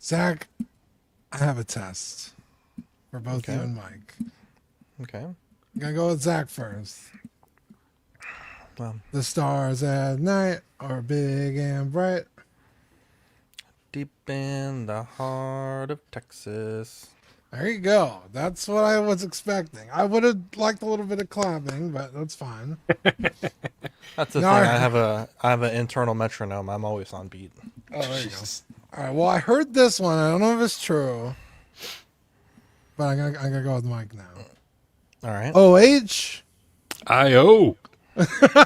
Zach, I have a test for both you Okay. and Mike. Okay. I'm gonna go with Zach first. Well, The stars at night are big and bright. deep in the heart of Texas. There you go. That's what I was expecting. I would have liked a little bit of clapping, but that's fine. That's the No, thing. I have an internal metronome. I'm always on beat. oh, there you go. Jesus. All right. Well, I heard this one. I don't know if it's true, but I'm gonna go with Mike now. All right. OH. I.O.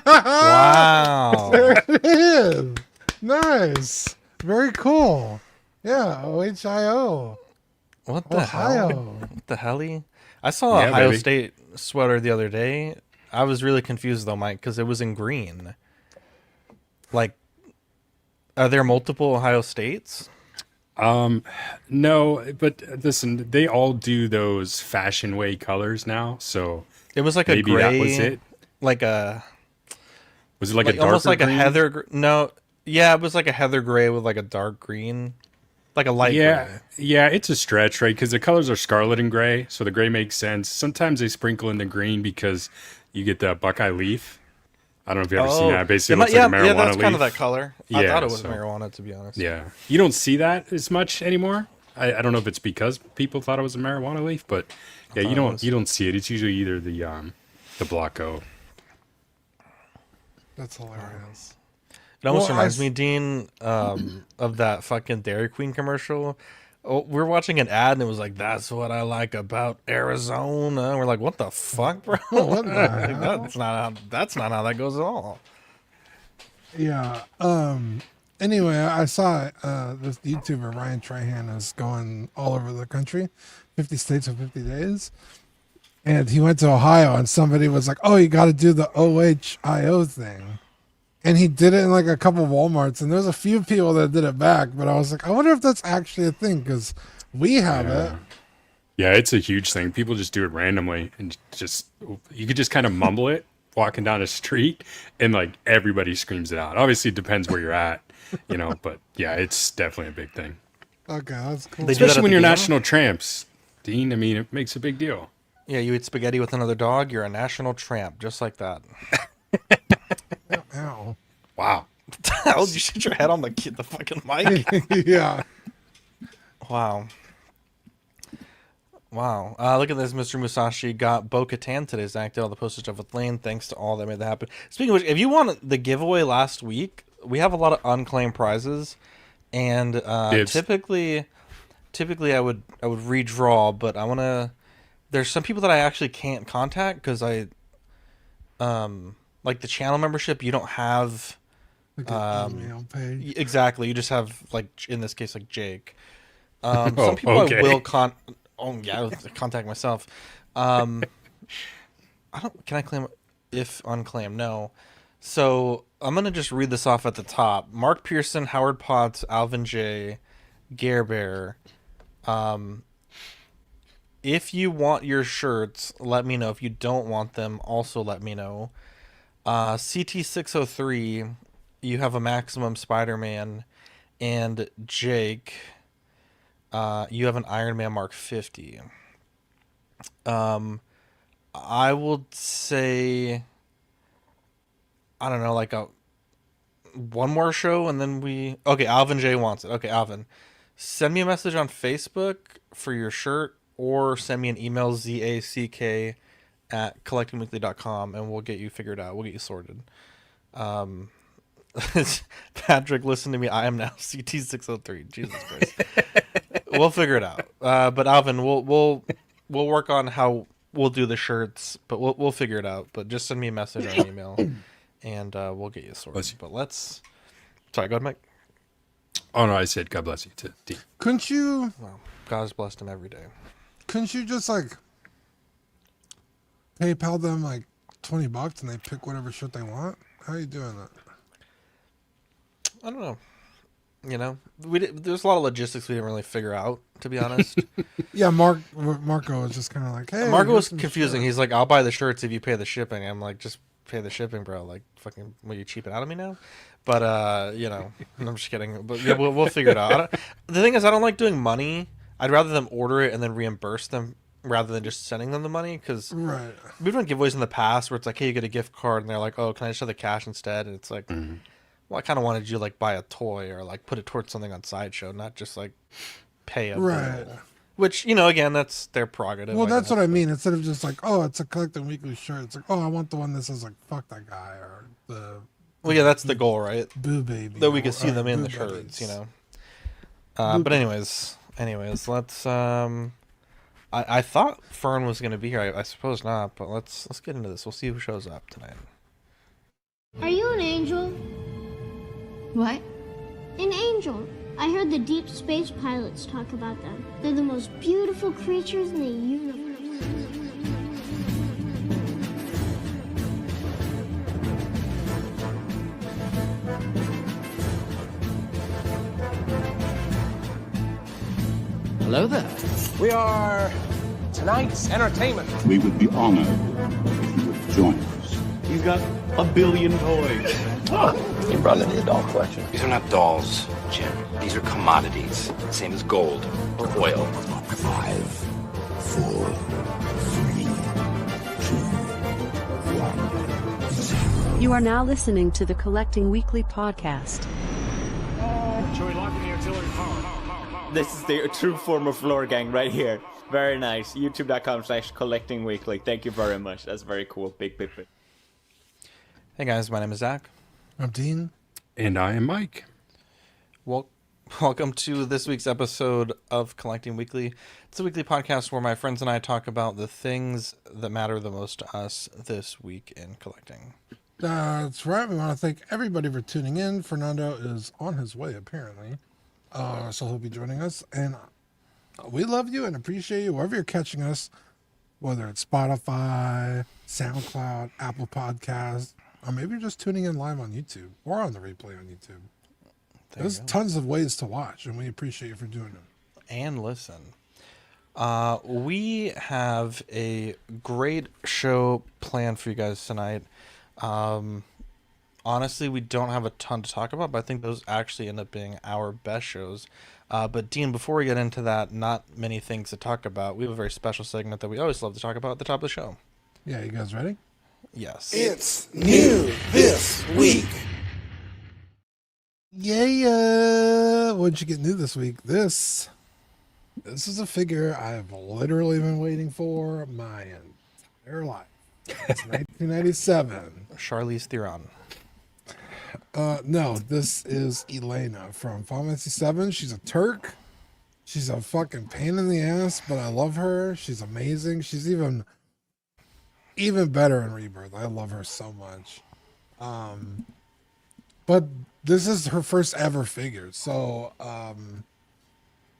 Wow. There it is. Nice. Very cool. Yeah. OHIO. What the hell? Ohio. What the helly? I saw Yeah, Ohio baby. State sweater the other day. I was really confused though, Mike, because it was in green. Like, are there multiple Ohio States? No, but listen, they all do those fashion way colors now, so It was like a maybe gray, that was it. like a Was it like a like almost darker like green? a heather. No, yeah, it was like a heather gray with like a dark green, like a light Yeah, gray. yeah, it's a stretch, right? Because the colors are scarlet and gray, so the gray makes sense. Sometimes they sprinkle in the green because you get the Buckeye leaf. I don't know if you ever seen that. Basically, it looks yeah, like a marijuana yeah, that's leaf. kind of that color. I Yeah, thought it was so- marijuana, to be honest. Yeah, you don't see that as much anymore. I don't know if it's because people thought it was a marijuana leaf, but yeah, thought you it don't was. you don't see it. It's usually either the Blanco. That's hilarious. It almost Well, reminds me, Dean, of that fucking Dairy Queen commercial. Oh, we're watching an ad and it was like, "That's what I like about Arizona." And we're like, "What the fuck, bro?" What the Like, hell? that's not how that goes at all. Yeah. Anyway, I saw this YouTuber Ryan Trahan is going all over the country, 50 states in 50 days, and he went to Ohio, and somebody was like, "Oh, you got to do the OHIO thing," and he did it in like a couple WalMarts, and there's a few people that did it back, but I was like, I wonder if that's actually a thing because we have it. Yeah, it's a huge thing. People just do it randomly and just you could just kind of mumble it walking down a street and like everybody screams it out. Obviously, it depends where you're at, but yeah, it's definitely a big thing. Okay, that's cool. They do that Especially at when the you're game? national tramps, Dean. I mean, it makes a big deal. Yeah, you eat spaghetti with another dog, you're a national tramp, just like that. Ow. Wow. How would you shoot your head on the fucking mic? Yeah. Wow. Wow. Look at this. Mr. Musashi got Bo-Katan today. Zach did all the postage stuff with Lane. Thanks to all that made that happen. Speaking of which, if you won the giveaway last week, we have a lot of unclaimed prizes. And Dibs. typically I would redraw, but I want to... There's some people that I actually can't contact because like the channel membership, you don't have... Like an email page. Exactly. You just have, like, in this case, like Jake. Oh, Some people okay. I will Oh yeah, I'll contact myself. I don't. Can I claim if unclaimed? No. So I'm gonna just read this off at the top. Mark Pearson, Howard Potts, Alvin J, Gare Bear. If you want your shirts, let me know. If you don't want them, also let me know. CT603, you have a Maximum Spider-Man, and Jake, you have an Iron Man Mark 50. I will say, I don't know, like one more show, and then okay, Alvin J wants it. Okay, Alvin, send me a message on Facebook for your shirt, or send me an email, zack@collectingweekly.com, and we'll get you figured out. We'll get you sorted. Patrick, listen to me. I am now CT603. Jesus Christ. We'll figure it out. But Alvin, we'll work on how we'll do the shirts, but we'll figure it out. But just send me a message or an email, and we'll get you sorted. Bless you. But sorry, go ahead, Mike. Oh no, I said God bless you too, Dean. Couldn't you Wow, God has blessed him every day. just like PayPal them like $20 and they pick whatever shirt they want? How are you doing that? I don't know. There's a lot of logistics we didn't really figure out, to be honest. Yeah, Marco was just kind of like, hey. Marco was here's some confusing. shirts. He's like, "I'll buy the shirts if you pay the shipping." I'm like, just pay the shipping, bro. Like, fucking, will you cheap it out of me now? But you know, I'm just kidding. But yeah, we'll figure it out. The thing is, I don't like doing money. I'd rather them order it and then reimburse them rather than just sending them the money, because Right. we've done giveaways in the past where it's like, hey, you get a gift card, and they're like, oh, can I just have the cash instead? And it's like, well, I kind of wanted you to like buy a toy or like put it towards something on Sideshow, not just like pay a Right. bill. Which, you know, again, that's their prerogative. Well, I that's guess. what I mean. Instead of just like, oh, it's a collecting weekly shirt. It's like, oh, I want the one that says like, fuck that guy, or the Well, yeah, that's the goal, right? boo baby. That we could see or them in boo the buddies. shirts, you know. Boo But anyways, let's. I thought Fern was gonna be here. I suppose not, but let's get into this. We'll see who shows up tonight. Are you an angel? What? An angel. I heard the deep space pilots talk about them. They're the most beautiful creatures in the universe. Hello there. We are tonight's entertainment. We would be honored if you would join us. He's got a billion toys. You brought in the doll collection. These are not dolls, Jim. These are commodities. Same as gold or oil. 5, 4, 3, 2, 1. You are now listening to the Collecting Weekly podcast. Should we lock in the auxiliary power? This is the true form of Lore Gang right here. Very nice. YouTube.com/collecting weekly. Thank you very much. That's very cool. Big. Hey guys, my name is Zach. I'm Dean. And I am Mike. Welcome to this week's episode of Collecting Weekly. It's a weekly podcast where my friends and I talk about the things that matter the most to us this week in collecting. That's right. We want to thank everybody for tuning in. Fernando is on his way, apparently. So he'll be joining us. And we love you and appreciate you wherever you're catching us, whether it's Spotify, SoundCloud, Apple Podcasts, or maybe you're just tuning in live on YouTube or on the replay on YouTube. There's tons of ways to watch, and we appreciate you for doing it. And listen. We have a great show planned for you guys tonight. Honestly, we don't have a ton to talk about, but I think those actually end up being our best shows. But Dean, before we get into that, not many things to talk about. We have a very special segment that we always love to talk about at the top of the show. Yeah, you guys ready? Yes. It's new this week. Yeah. What'd you get new this week? This is a figure I've literally been waiting for my entire life. It's 1997. Charlize Theron. No, this is Elena from Final Fantasy 7. She's a Turk. She's a fucking pain in the ass, but I love her. She's amazing. She's even better in Rebirth. I love her so much. But this is her first ever figure. So,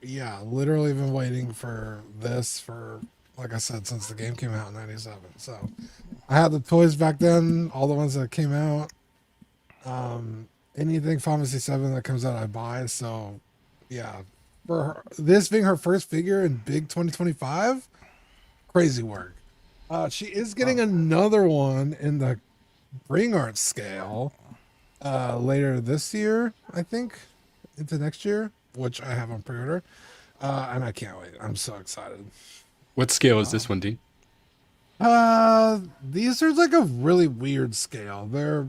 yeah, literally been waiting for this for, like I said, since the game came out in 97. So I had the toys back then, all the ones that came out. Anything Final Fantasy 7 that comes out, I buy. So, yeah, for her, this being her first figure in big 2025, crazy work. She is getting another one in the InArt scale later this year, I think, into next year, which I have on pre-order, and I can't wait. I'm so excited. What scale is this one, Dean? These are like a really weird scale. They're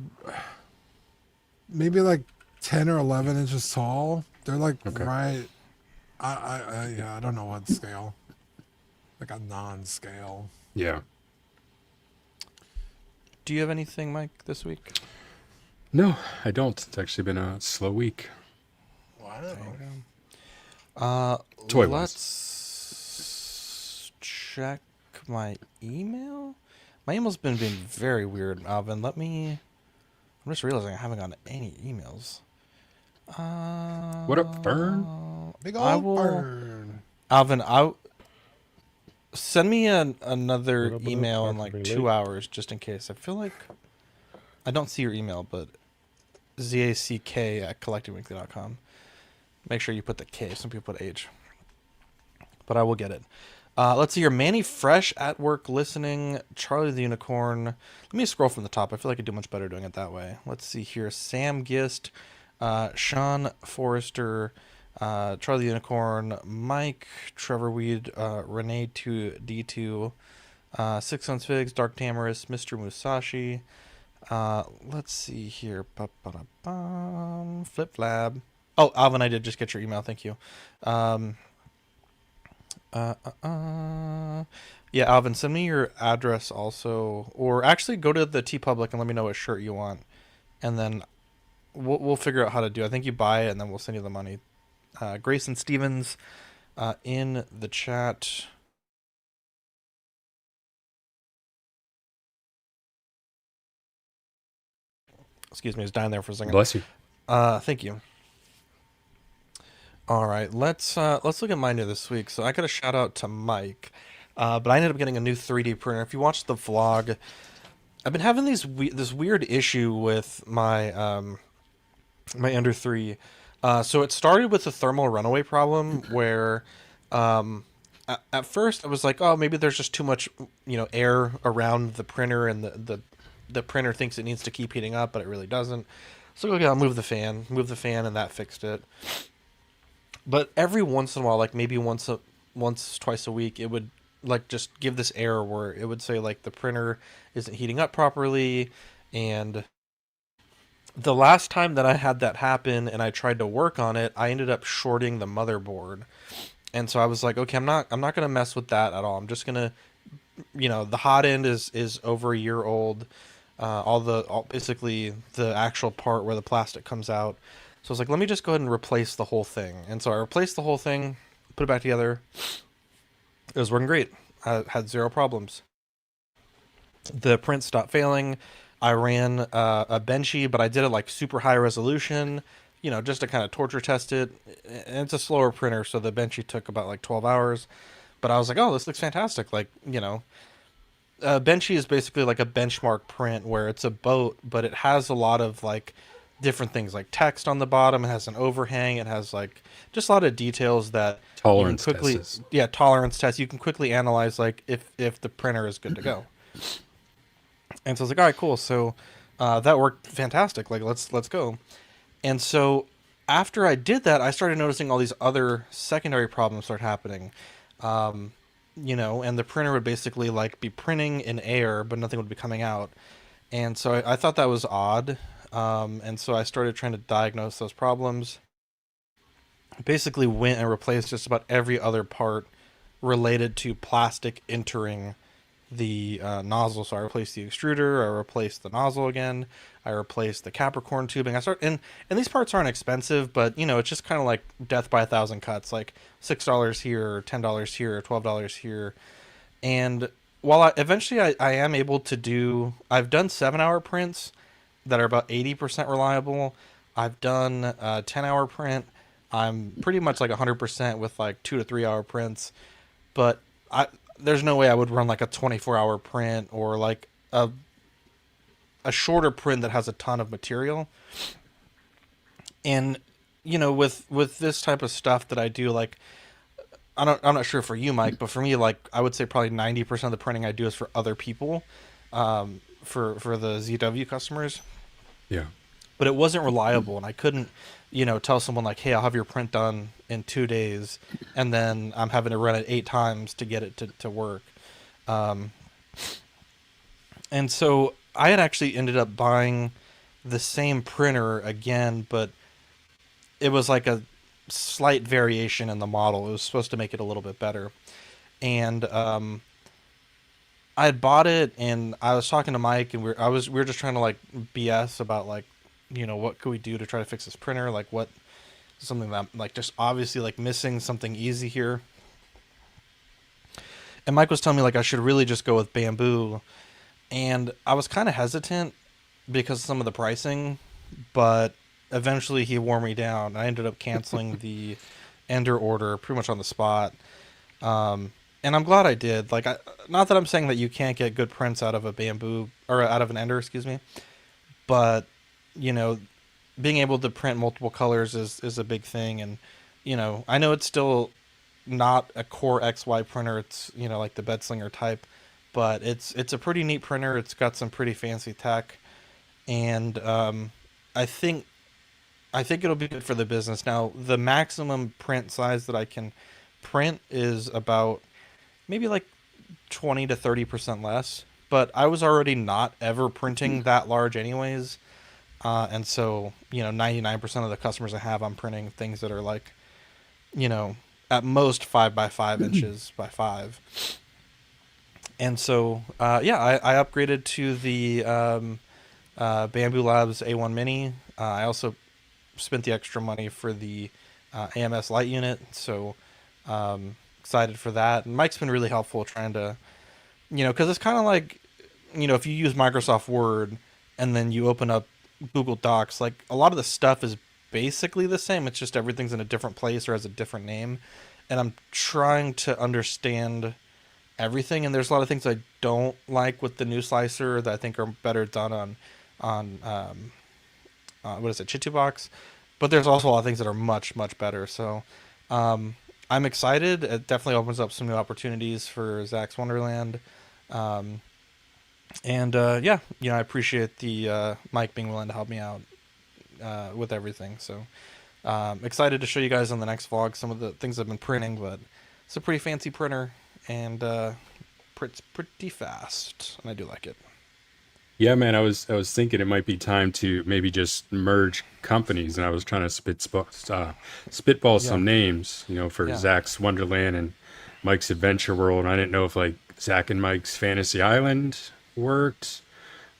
maybe like 10 or 11 inches tall. They're like right. I don't know what scale. Like a non-scale. Yeah. Do you have anything, Mike, this week? No, I don't. It's actually been a slow week. Wow. Toy-wise. Let's check my email. My email's been being very weird, Alvin. I'm just realizing I haven't gotten any emails. What up, Fern? Big old burn. Alvin, send me another email in like 2 hours, just in case. I feel like I don't see your email, but zack@collectingweekly.com. Make sure you put the K. Some people put H, but I will get it. Let's see here. Manny Fresh at work listening. Charlie the Unicorn. Let me scroll from the top. I feel like I do much better doing it that way. Let's see here. Sam Gist, Sean Forrester, Charlie the Unicorn, Mike, Trevor Weed, Renee 2D2, Six Sons Figs, Dark Tamarisk, Mr. Musashi. Let's see here. Flip Flab. Oh, Alvin, I did just get your email. Thank you. Yeah, Alvin, send me your address also, or actually go to the TeePublic and let me know what shirt you want, and then we'll figure out how to do it. I think you buy it and then we'll send you the money. Grayson Stevens in the chat. Excuse me, I was dying there for a second. Bless you. Thank you. All right, let's look at my new this week. So I got a shout out to Mike, but I ended up getting a new 3D printer. If you watched the vlog, I've been having this weird issue with my my Ender 3. So it started with a thermal runaway problem where at first I was like, oh, maybe there's just too much air around the printer, and the printer thinks it needs to keep heating up, but it really doesn't. So okay, I'll move the fan, and that fixed it. But every once in a while, like maybe once, twice a week, it would like just give this error where it would say like the printer isn't heating up properly. And the last time that I had that happen and I tried to work on it, I ended up shorting the motherboard. And so I was like, okay, I'm not gonna mess with that at all. I'm just gonna, the hot end is over a year old. Basically the actual part where the plastic comes out. So I was like, let me just go ahead and replace the whole thing. And so I replaced the whole thing, put it back together. It was working great. I had zero problems. The print stopped failing. I ran a Benchy, but I did it like super high resolution, just to kind of torture test it. And it's a slower printer, so the Benchy took about like 12 hours. But I was like, oh, this looks fantastic. Like, Benchy is basically like a benchmark print where it's a boat, but it has a lot of like different things like text on the bottom. It has an overhang. It has like just a lot of details that tolerance tests. Yeah, tolerance tests. You can quickly analyze like if the printer is good to go. And so I was like, all right, cool. So that worked fantastic. Like let's go. And so after I did that, I started noticing all these other secondary problems start happening. And the printer would basically like be printing in air, but nothing would be coming out. And so I thought that was odd. And so I started trying to diagnose those problems. Basically went and replaced just about every other part related to plastic entering the nozzle. So I replaced the extruder, I replaced the nozzle again, I replaced the Capricorn tubing. And these parts aren't expensive, but it's just kind of like death by 1,000 cuts, like $6 here, $10 here, $12 here. And while eventually I am able to do, I've done 7-hour prints that are about 80% reliable. I've done a 10-hour print. I'm pretty much like 100% with like 2 to 3 hour prints, but there's no way I would run like a 24-hour print or like a shorter print that has a ton of material. And with this type of stuff that I do, like I'm not sure for you, Mike, but for me, like I would say probably 90% of the printing I do is for other people, for the ZW customers. Yeah. But it wasn't reliable, and I couldn't, tell someone like, hey, I'll have your print done in 2 days, and then I'm having to run it 8 times to get it to work. And so I had actually ended up buying the same printer again, but it was like a slight variation in the model. It was supposed to make it a little bit better. And I had bought it, and I was talking to Mike, and we were just trying to like BS about like, what could we do to try to fix this printer? Like something that like just obviously like missing something easy here. And Mike was telling me like I should really just go with bamboo, and I was kind of hesitant because of some of the pricing, but eventually he wore me down. I ended up canceling the Ender order pretty much on the spot. And I'm glad I did. Like, not that I'm saying that you can't get good prints out of a bamboo or out of an Ender, excuse me, but being able to print multiple colors is a big thing. And I know it's still not a core XY printer. It's, you know, like the Bedslinger type, but it's a pretty neat printer. It's got some pretty fancy tech, and I think it'll be good for the business. Now, the maximum print size that I can print is about maybe like 20 to 30% less, but I was already not ever printing that large anyways. And so, you know, 99% of the customers I have, I'm printing things that are like, you know, at most 5 by 5 inches by 5. And so, yeah, I upgraded to the Bamboo Labs A1 Mini. I also spent the extra money for the AMS light unit. So, excited for that. And Mike's been really helpful trying to, you know, because it's kind of like, you know, if you use Microsoft Word and then you open up Google Docs, like a lot of the stuff is basically the same. It's just everything's in a different place or has a different name. And I'm trying to understand everything. And there's a lot of things I don't like with the new slicer that I think are better done on what is it, Chitubox. But there's also a lot of things that are much, much better. So I'm excited. It definitely opens up some new opportunities for Zach's Wonderland. And yeah, you know, I appreciate the Mike being willing to help me out with everything. So excited to show you guys on the next vlog some of the things I've been printing, but it's a pretty fancy printer and prints pretty fast, and I do like it. Yeah, man, I was thinking it might be time to maybe just merge companies, and I was trying to spitball some names, you know, for Zach's Wonderland and Mike's Adventure World. And I didn't know if like Zach and Mike's Fantasy Island worked,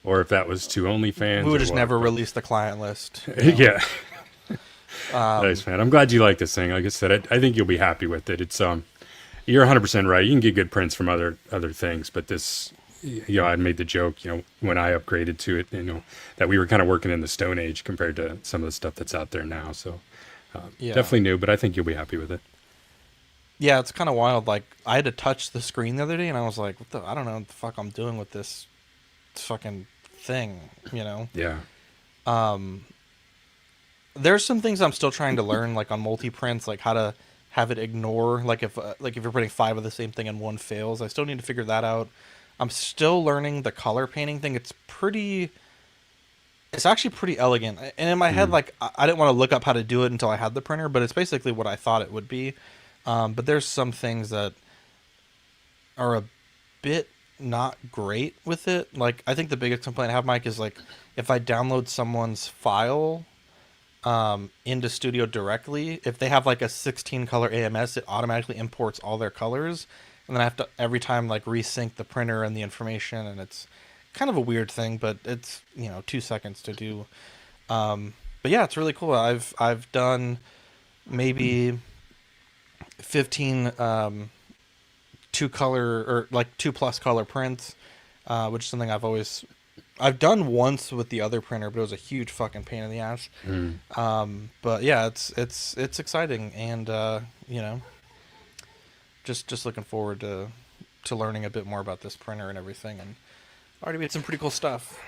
or if that was to OnlyFans. We would just never release the client list. Yeah. Nice, man. I'm glad you like this thing. Like I said, I think you'll be happy with it. It's you're 100% right. You can get good prints from other things, but this, you know, I made the joke, you know, when I upgraded to it, you know, that we were kind of working in the Stone Age compared to some of the stuff that's out there now. So definitely new, but I think you'll be happy with it. Yeah, it's kind of wild. Like, I had to touch the screen the other day, and I was like, I don't know what the fuck I'm doing with this fucking thing, you know? Yeah. There's some things I'm still trying to learn, like on multi-prints, like how to have it ignore, like if you're printing 5 of the same thing and one fails. I still need to figure that out. I'm still learning the color painting thing. It's actually pretty elegant. And in my head, like, I didn't want to look up how to do it until I had the printer, but it's basically what I thought it would be. But there's some things that are a bit not great with it. Like, I think the biggest complaint I have, Mike, is like if I download someone's file into Studio directly, if they have like a 16 color AMS, it automatically imports all their colors, and then I have to every time like resync the printer and the information, and it's kind of a weird thing, but it's, you know, 2 seconds to do. But yeah, it's really cool. I've done maybe 15 2 color or like 2+ color prints, which is something I've done once with the other printer, but it was a huge fucking pain in the ass. But yeah, it's exciting, and you know, just looking forward to learning a bit more about this printer and everything, and already made some pretty cool stuff.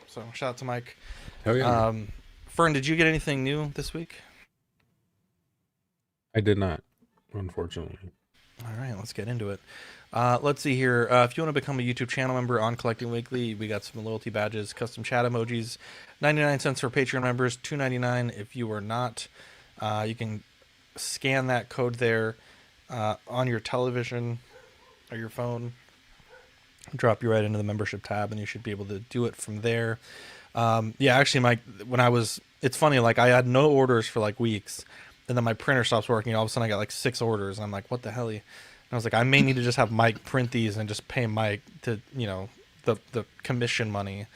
So shout out to Mike. Oh yeah. Fern, did you get anything new this week? I did not, unfortunately. All right, let's get into it. Let's see here. If you want to become a YouTube channel member on Collecting Weekly, we got some loyalty badges, custom chat emojis, 99 cents for Patreon members, $2.99 if you are not. You can scan that code there on your television or your phone, drop you right into the membership tab, and you should be able to do it from there. Yeah, actually, Mike, it's funny, like I had no orders for like weeks, and then my printer stops working. All of a sudden I got like 6 orders, and I'm like, what the hell? I was like, I may need to just have Mike print these and just pay Mike to, you know, the commission money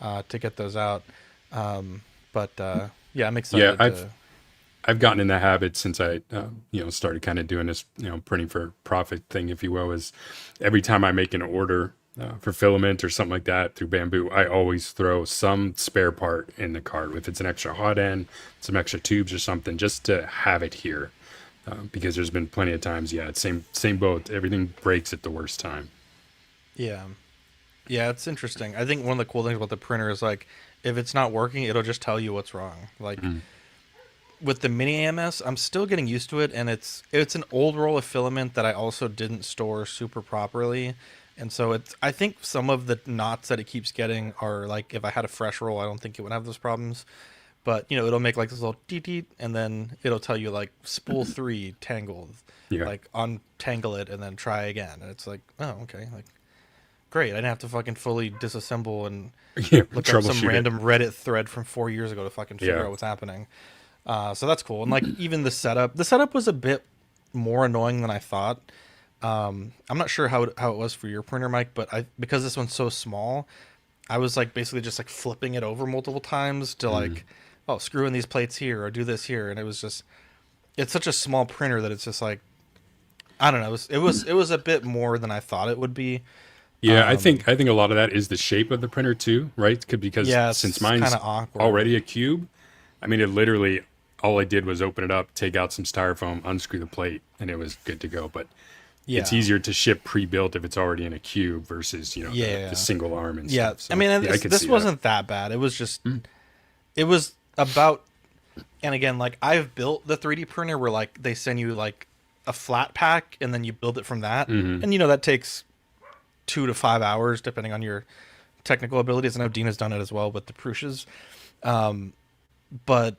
to get those out. But yeah, I'm excited. Yeah, I've gotten in the habit since I you know, started kind of doing this, you know, printing for profit thing, if you will, is every time I make an order for filament or something like that through Bamboo, I always throw some spare part in the cart. If it's an extra hot end, some extra tubes or something, just to have it here. Because there's been plenty of times, yeah, it's same boat. Everything breaks at the worst time. Yeah, it's interesting. I think one of the cool things about the printer is like, if it's not working, it'll just tell you what's wrong. Like, with the mini AMS, I'm still getting used to it, and it's an old roll of filament that I also didn't store super properly, and so I think some of the knots that it keeps getting are like, if I had a fresh roll, I don't think it would have those problems. But it'll make like this little deet, and then it'll tell you like spool 3 tangled, like untangle it and then try again, and it's like, oh, okay, like great, I didn't have to fucking fully disassemble and look up some random Reddit thread from 4 years ago to fucking figure out what's happening. So that's cool. And like even the setup was a bit more annoying than I thought. I'm not sure how it was for your printer, Mike, but because this one's so small, I was like basically just like flipping it over multiple times to like, oh, screw in these plates here or do this here, and it's such a small printer that it's just like, I don't know, it was a bit more than I thought it would be. Yeah, I think a lot of that is the shape of the printer too, right? Because since mine's already a cube, I mean, it literally, all I did was open it up, take out some styrofoam, unscrew the plate, and it was good to go. But it's easier to ship pre-built if it's already in a cube versus the single arm and stuff. So, I mean, this wasn't that bad. It was just it was about, and again, like I've built the 3D printer where like they send you like a flat pack and then you build it from that, and that takes 2 to 5 hours depending on your technical abilities. I know Dean has done it as well with the Prussias, but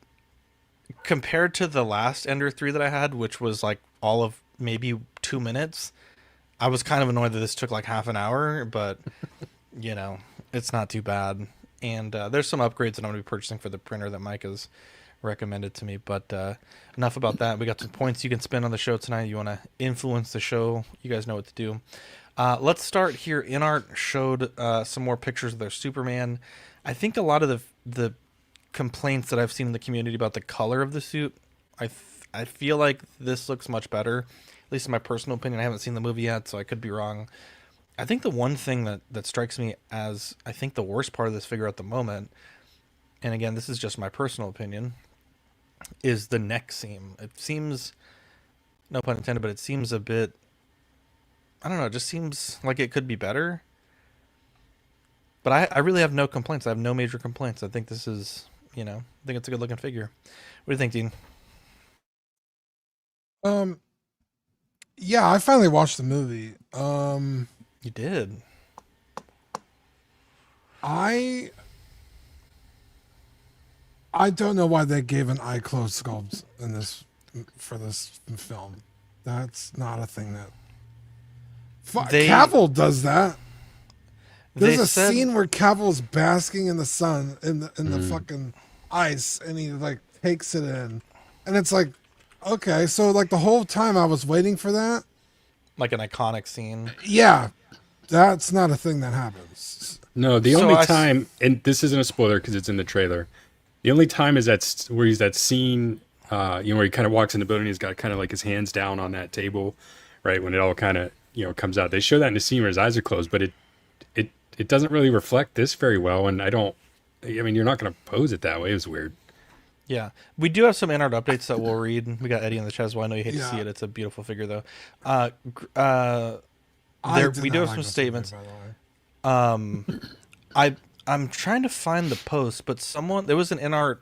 compared to the last Ender 3 that I had, which was like all of maybe 2 minutes, I was kind of annoyed that this took like half an hour, but it's not too bad. And there's some upgrades that I'm going to be purchasing for the printer that Mike has recommended to me. But enough about that. We got some points you can spend on the show tonight. You want to influence the show, you guys know what to do. Let's start here. InArt showed some more pictures of their Superman. I think a lot of the complaints that I've seen in the community about the color of the suit, I feel like this looks much better, at least in my personal opinion. I haven't seen the movie yet, so I could be wrong. I think the one thing that strikes me as, I think, the worst part of this figure at the moment, and again, this is just my personal opinion, is the neck seam. It seems, no pun intended, but it seems a bit, I don't know, it just seems like it could be better. But I really have no complaints. I have no major complaints. I think this is, I think it's a good looking figure. What do you think, Dean? Yeah, I finally watched the movie. You did. I don't know why they gave an eye closed sculpt in this for this film. That's not a thing that Cavill does that. There's a scene where Cavill's basking in the sun in the fucking ice, and he like takes it in, and it's like, okay, so like the whole time I was waiting for that, like an iconic scene. Yeah, that's not a thing that happens. No, the only time, and this isn't a spoiler because it's in the trailer. The only time is where he's that scene, where he kind of walks in the building. He's got kind of like his hands down on that table, right when it all kind of comes out. They show that in the scene where his eyes are closed, but it doesn't really reflect this very well. And I mean, you're not going to pose it that way. It was weird. Yeah, we do have some InArt updates that we'll read. We got Eddie in the chat as well. I know you hate to see it. It's a beautiful figure, though. We do have some statements. I'm trying to find the post, but there was an InArt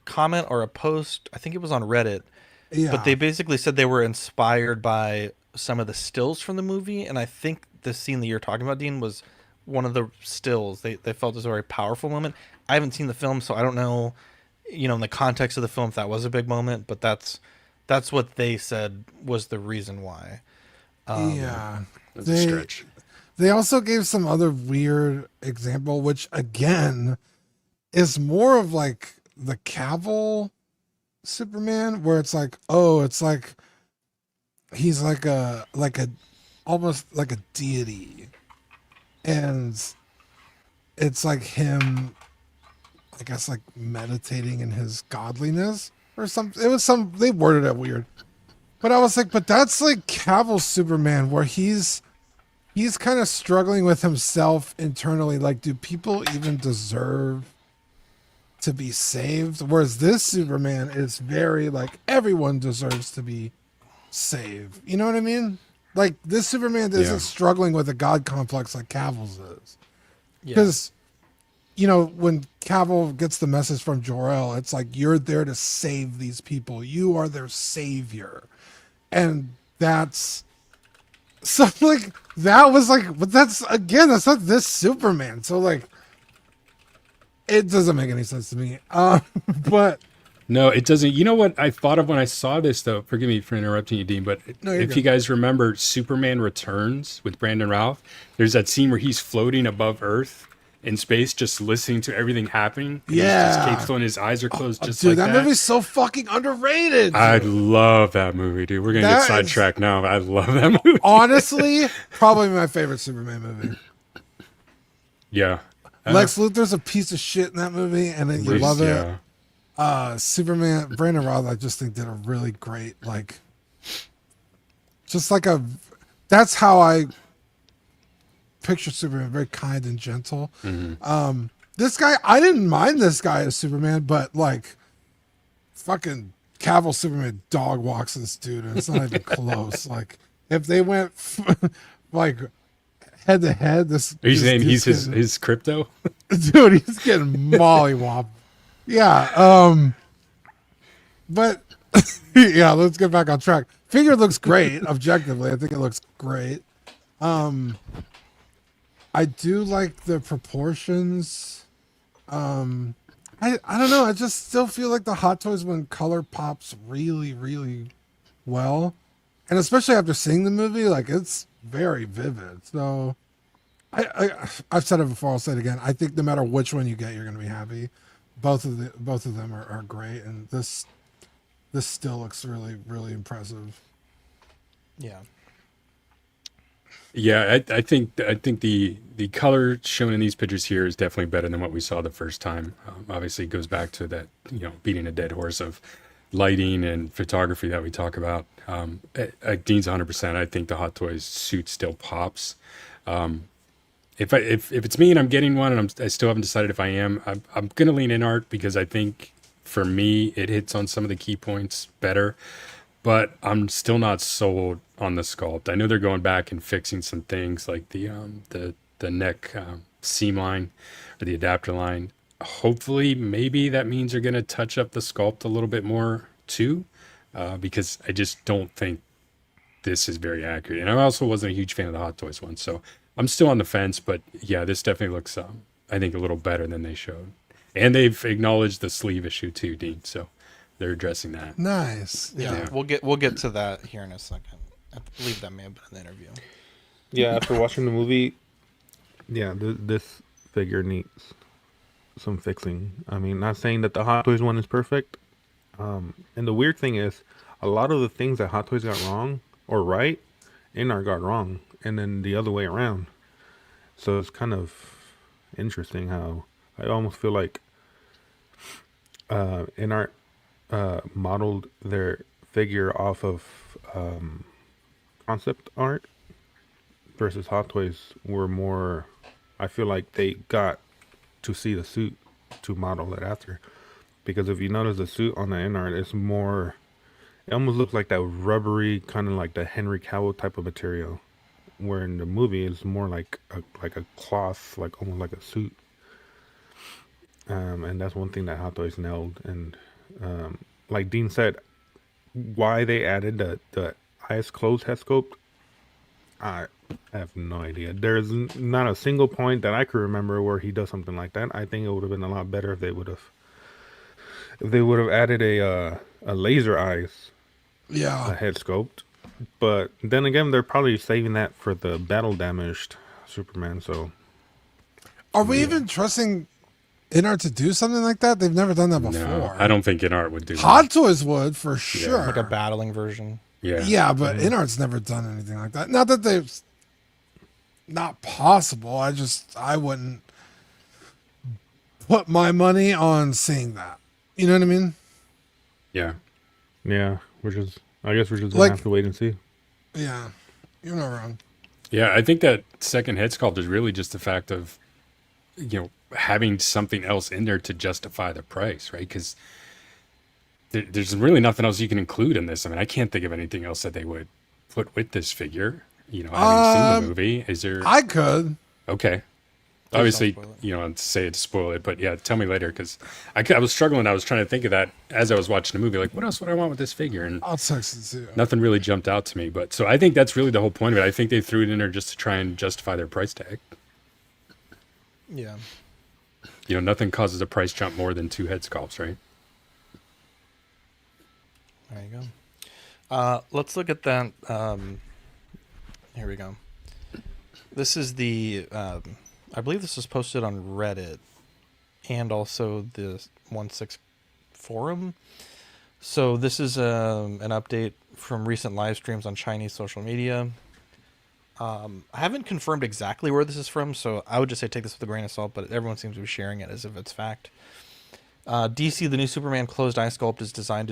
comment or a post. I think it was on Reddit. Yeah. But they basically said they were inspired by some of the stills from the movie, and I think the scene that you're talking about, Dean, was one of the stills. They felt it was a very powerful moment. I haven't seen the film, so I don't know, in the context of the film, if that was a big moment, but that's what they said was the reason why. That's a stretch. They also gave some other weird example, which again is more of like the Cavill Superman, where it's like, oh, it's like he's like a almost like a deity, and it's like him, I guess, like meditating in his godliness or something. It was they worded it weird, but I was like, but that's like Cavill's Superman, where he's kind of struggling with himself internally. Like, do people even deserve to be saved? Whereas this Superman is very like, everyone deserves to be saved. You know what I mean? Like, this Superman isn't struggling with a god complex like Cavill's is. Because, you know, when Cavill gets the message from Jor-El, it's like, you're there to save these people. You are their savior. And that's something like, that was like, but that's, again, that's not this Superman. So like, it doesn't make any sense to me. But No, it doesn't. You know what I thought of when I saw this, though? Forgive me for interrupting you, Dean, but No, if you guys remember Superman Returns with Brandon Routh, there's that scene where he's floating above Earth in space, just listening to everything happening. And Yeah. He's just capeful and his eyes are closed just dude, like that that. movie's so fucking underrated. I love that movie, dude. We're going to That get is- sidetracked now. I love that movie. Honestly, probably my favorite Superman movie. Yeah. Lex Luthor's a piece of shit in that movie, and then you love it. Superman, Brandon Routh, I just think did a really great, like, just like that's how I picture Superman, very kind and gentle. Mm-hmm. This guy, I didn't mind this guy as Superman, but like, fucking Cavill Superman dog walks this dude, and it's not even close. Like, if they went like head to head, this. Are you this saying he's dude's his crypto? dude, he's getting mollywop. Yeah. But yeah, let's get back on track. Figure looks great. Objectively, I think it looks great. I do like the proportions. I don't know. I just still feel like the Hot Toys one color pops really, really well, and especially after seeing the movie, like it's very vivid. So, I've said it before. I'll say it again. I think no matter which one you get, you're going to be happy. Both of them are great, and this still looks really, really impressive. Yeah. Yeah, I think the color shown in these pictures here is definitely better than what we saw the first time. Obviously, it goes back to that, beating a dead horse of lighting and photography that we talk about. Dean's 100%. I think the Hot Toys suit still pops. If it's me and I'm getting one, and I still haven't decided if I am, I'm gonna lean InArt because I think for me it hits on some of the key points better. But I'm still not sold on the sculpt. I know they're going back and fixing some things like the neck seam line or the adapter line. Hopefully, maybe that means they're going to touch up the sculpt a little bit more too, because I just don't think this is very accurate. And I also wasn't a huge fan of the Hot Toys one, so I'm still on the fence. But yeah, this definitely looks, I think, a little better than they showed. And they've acknowledged the sleeve issue too, Dean. So they're addressing that. Nice. Yeah. We'll get to that here in a second. I believe that may have been in the interview. Yeah, after watching the movie, yeah, this figure needs some fixing. I mean, not saying that the Hot Toys one is perfect. And the weird thing is, a lot of the things that Hot Toys got wrong or right, InArt got wrong, and then the other way around. So it's kind of interesting how I almost feel like InArt modeled their figure off of concept art versus Hot Toys were more, I feel like they got to see the suit to model it after, because if you notice the suit on the InArt, it's more, it almost looks like that rubbery kind of like the Henry Cavill type of material, where in the movie it's more like a cloth, like almost like a suit. And that's one thing that Hot Toys nailed. And like Dean said, why they added the eyes closed head sculpt, I have no idea. There's not a single point that I could remember where he does something like that. I think it would have been a lot better if they would have added a laser eyes, a head sculpt. But then again, they're probably saving that for the battle damaged Superman. So, are we even trusting InArt to do something like that? They've never done that before. No, I don't think InArt would do that. Hot Toys would for sure. Like a battling version. Yeah. Yeah, but InArt's never done anything like that. Not that they've not possible. I wouldn't put my money on seeing that. You know what I mean? Yeah. Yeah, I guess we're just Like- gonna have to wait and see. Yeah. You're not wrong. Yeah, I think that second head sculpt is really just the fact of, having something else in there to justify the price, right? Because there's really nothing else you can include in this. I mean, I can't think of anything else that they would put with this figure. Having seen the movie, is there? I could. Okay. Obviously, spoil it. you know, say it to spoil it, but yeah, tell me later because I was struggling. I was trying to think of that as I was watching the movie. Like, what else would I want with this figure? And I'll text it to you. nothing really jumped out to me. But so I think that's really the whole point of it. I think they threw it in there just to try and justify their price tag. Yeah. You know, nothing causes a price jump more than 2 head sculpts, right? There you go. Let's look at that. Here we go. This is the, I believe this was posted on Reddit and also the 1/6 forum. So this is an update from recent live streams on Chinese social media. I haven't confirmed exactly where this is from, so I would just say take this with a grain of salt, but everyone seems to be sharing it as if it's fact. DC, the new Superman closed eye sculpt is designed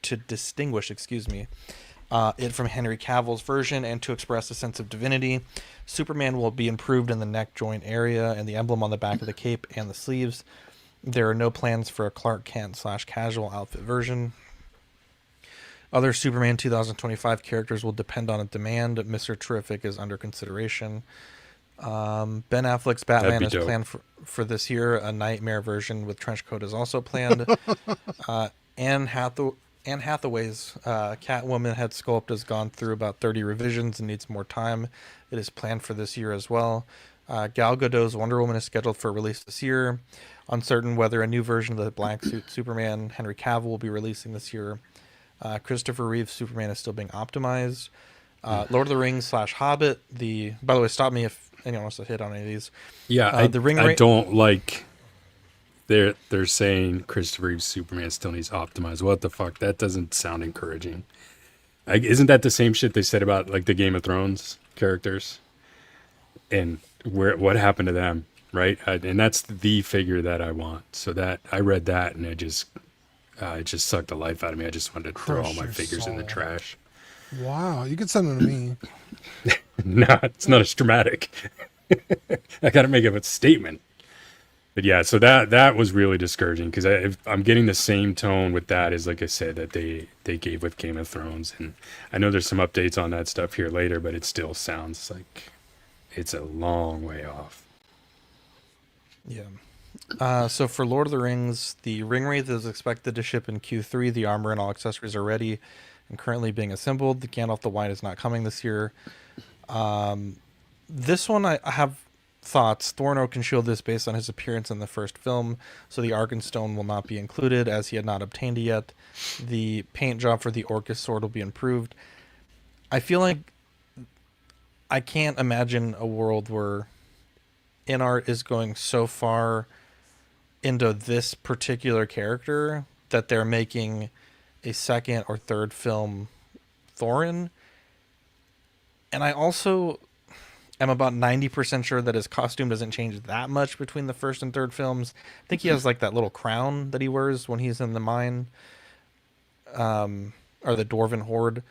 to distinguish, it from Henry Cavill's version and to express a sense of divinity. Superman will be improved in the neck joint area and the emblem on the back of the cape and the sleeves. There are no plans for a Clark Kent / casual outfit version. Other Superman 2025 characters will depend on a demand. Mr. Terrific is under consideration. Ben Affleck's Batman is planned for this year. A nightmare version with trench coat is also planned. Anne Hathaway's Catwoman head sculpt has gone through about 30 revisions and needs more time. It is planned for this year as well. Gal Gadot's Wonder Woman is scheduled for release this year. Uncertain whether a new version of the black suit Superman, Henry Cavill, will be releasing this year. Christopher Reeve's Superman is still being optimized. Lord of the Rings / Hobbit. By the way, stop me if anyone wants to hit on any of these. Yeah, I don't like. They're saying Christopher Reeve's Superman still needs optimized. What the fuck? That doesn't sound encouraging. Isn't that the same shit they said about like the Game of Thrones characters? And what happened to them, right? And that's the figure that I want. So that I read that and it just sucked the life out of me. I just wanted to throw all my figures in the trash. Wow, you can send them to me. No, it's not as dramatic. I got to make a statement. But yeah, so that was really discouraging because I'm getting the same tone with that as, like I said, that they gave with Game of Thrones. And I know there's some updates on that stuff here later, but it still sounds like it's a long way off. Yeah. So for Lord of the Rings, the Ring Wraith is expected to ship in Q3. The armor and all accessories are ready and currently being assembled. The Gandalf the White is not coming this year. This one I have thoughts. Thorno can shield this based on his appearance in the first film, so the Arkenstone will not be included as he had not obtained it yet. The paint job for the Orcus sword will be improved. I feel like I can't imagine a world where InArt is going so far into this particular character that they're making a second or third film Thorin. And I also am about 90% sure that his costume doesn't change that much between the first and third films. I think he has like that little crown that he wears when he's in the mine, or the Dwarven Horde.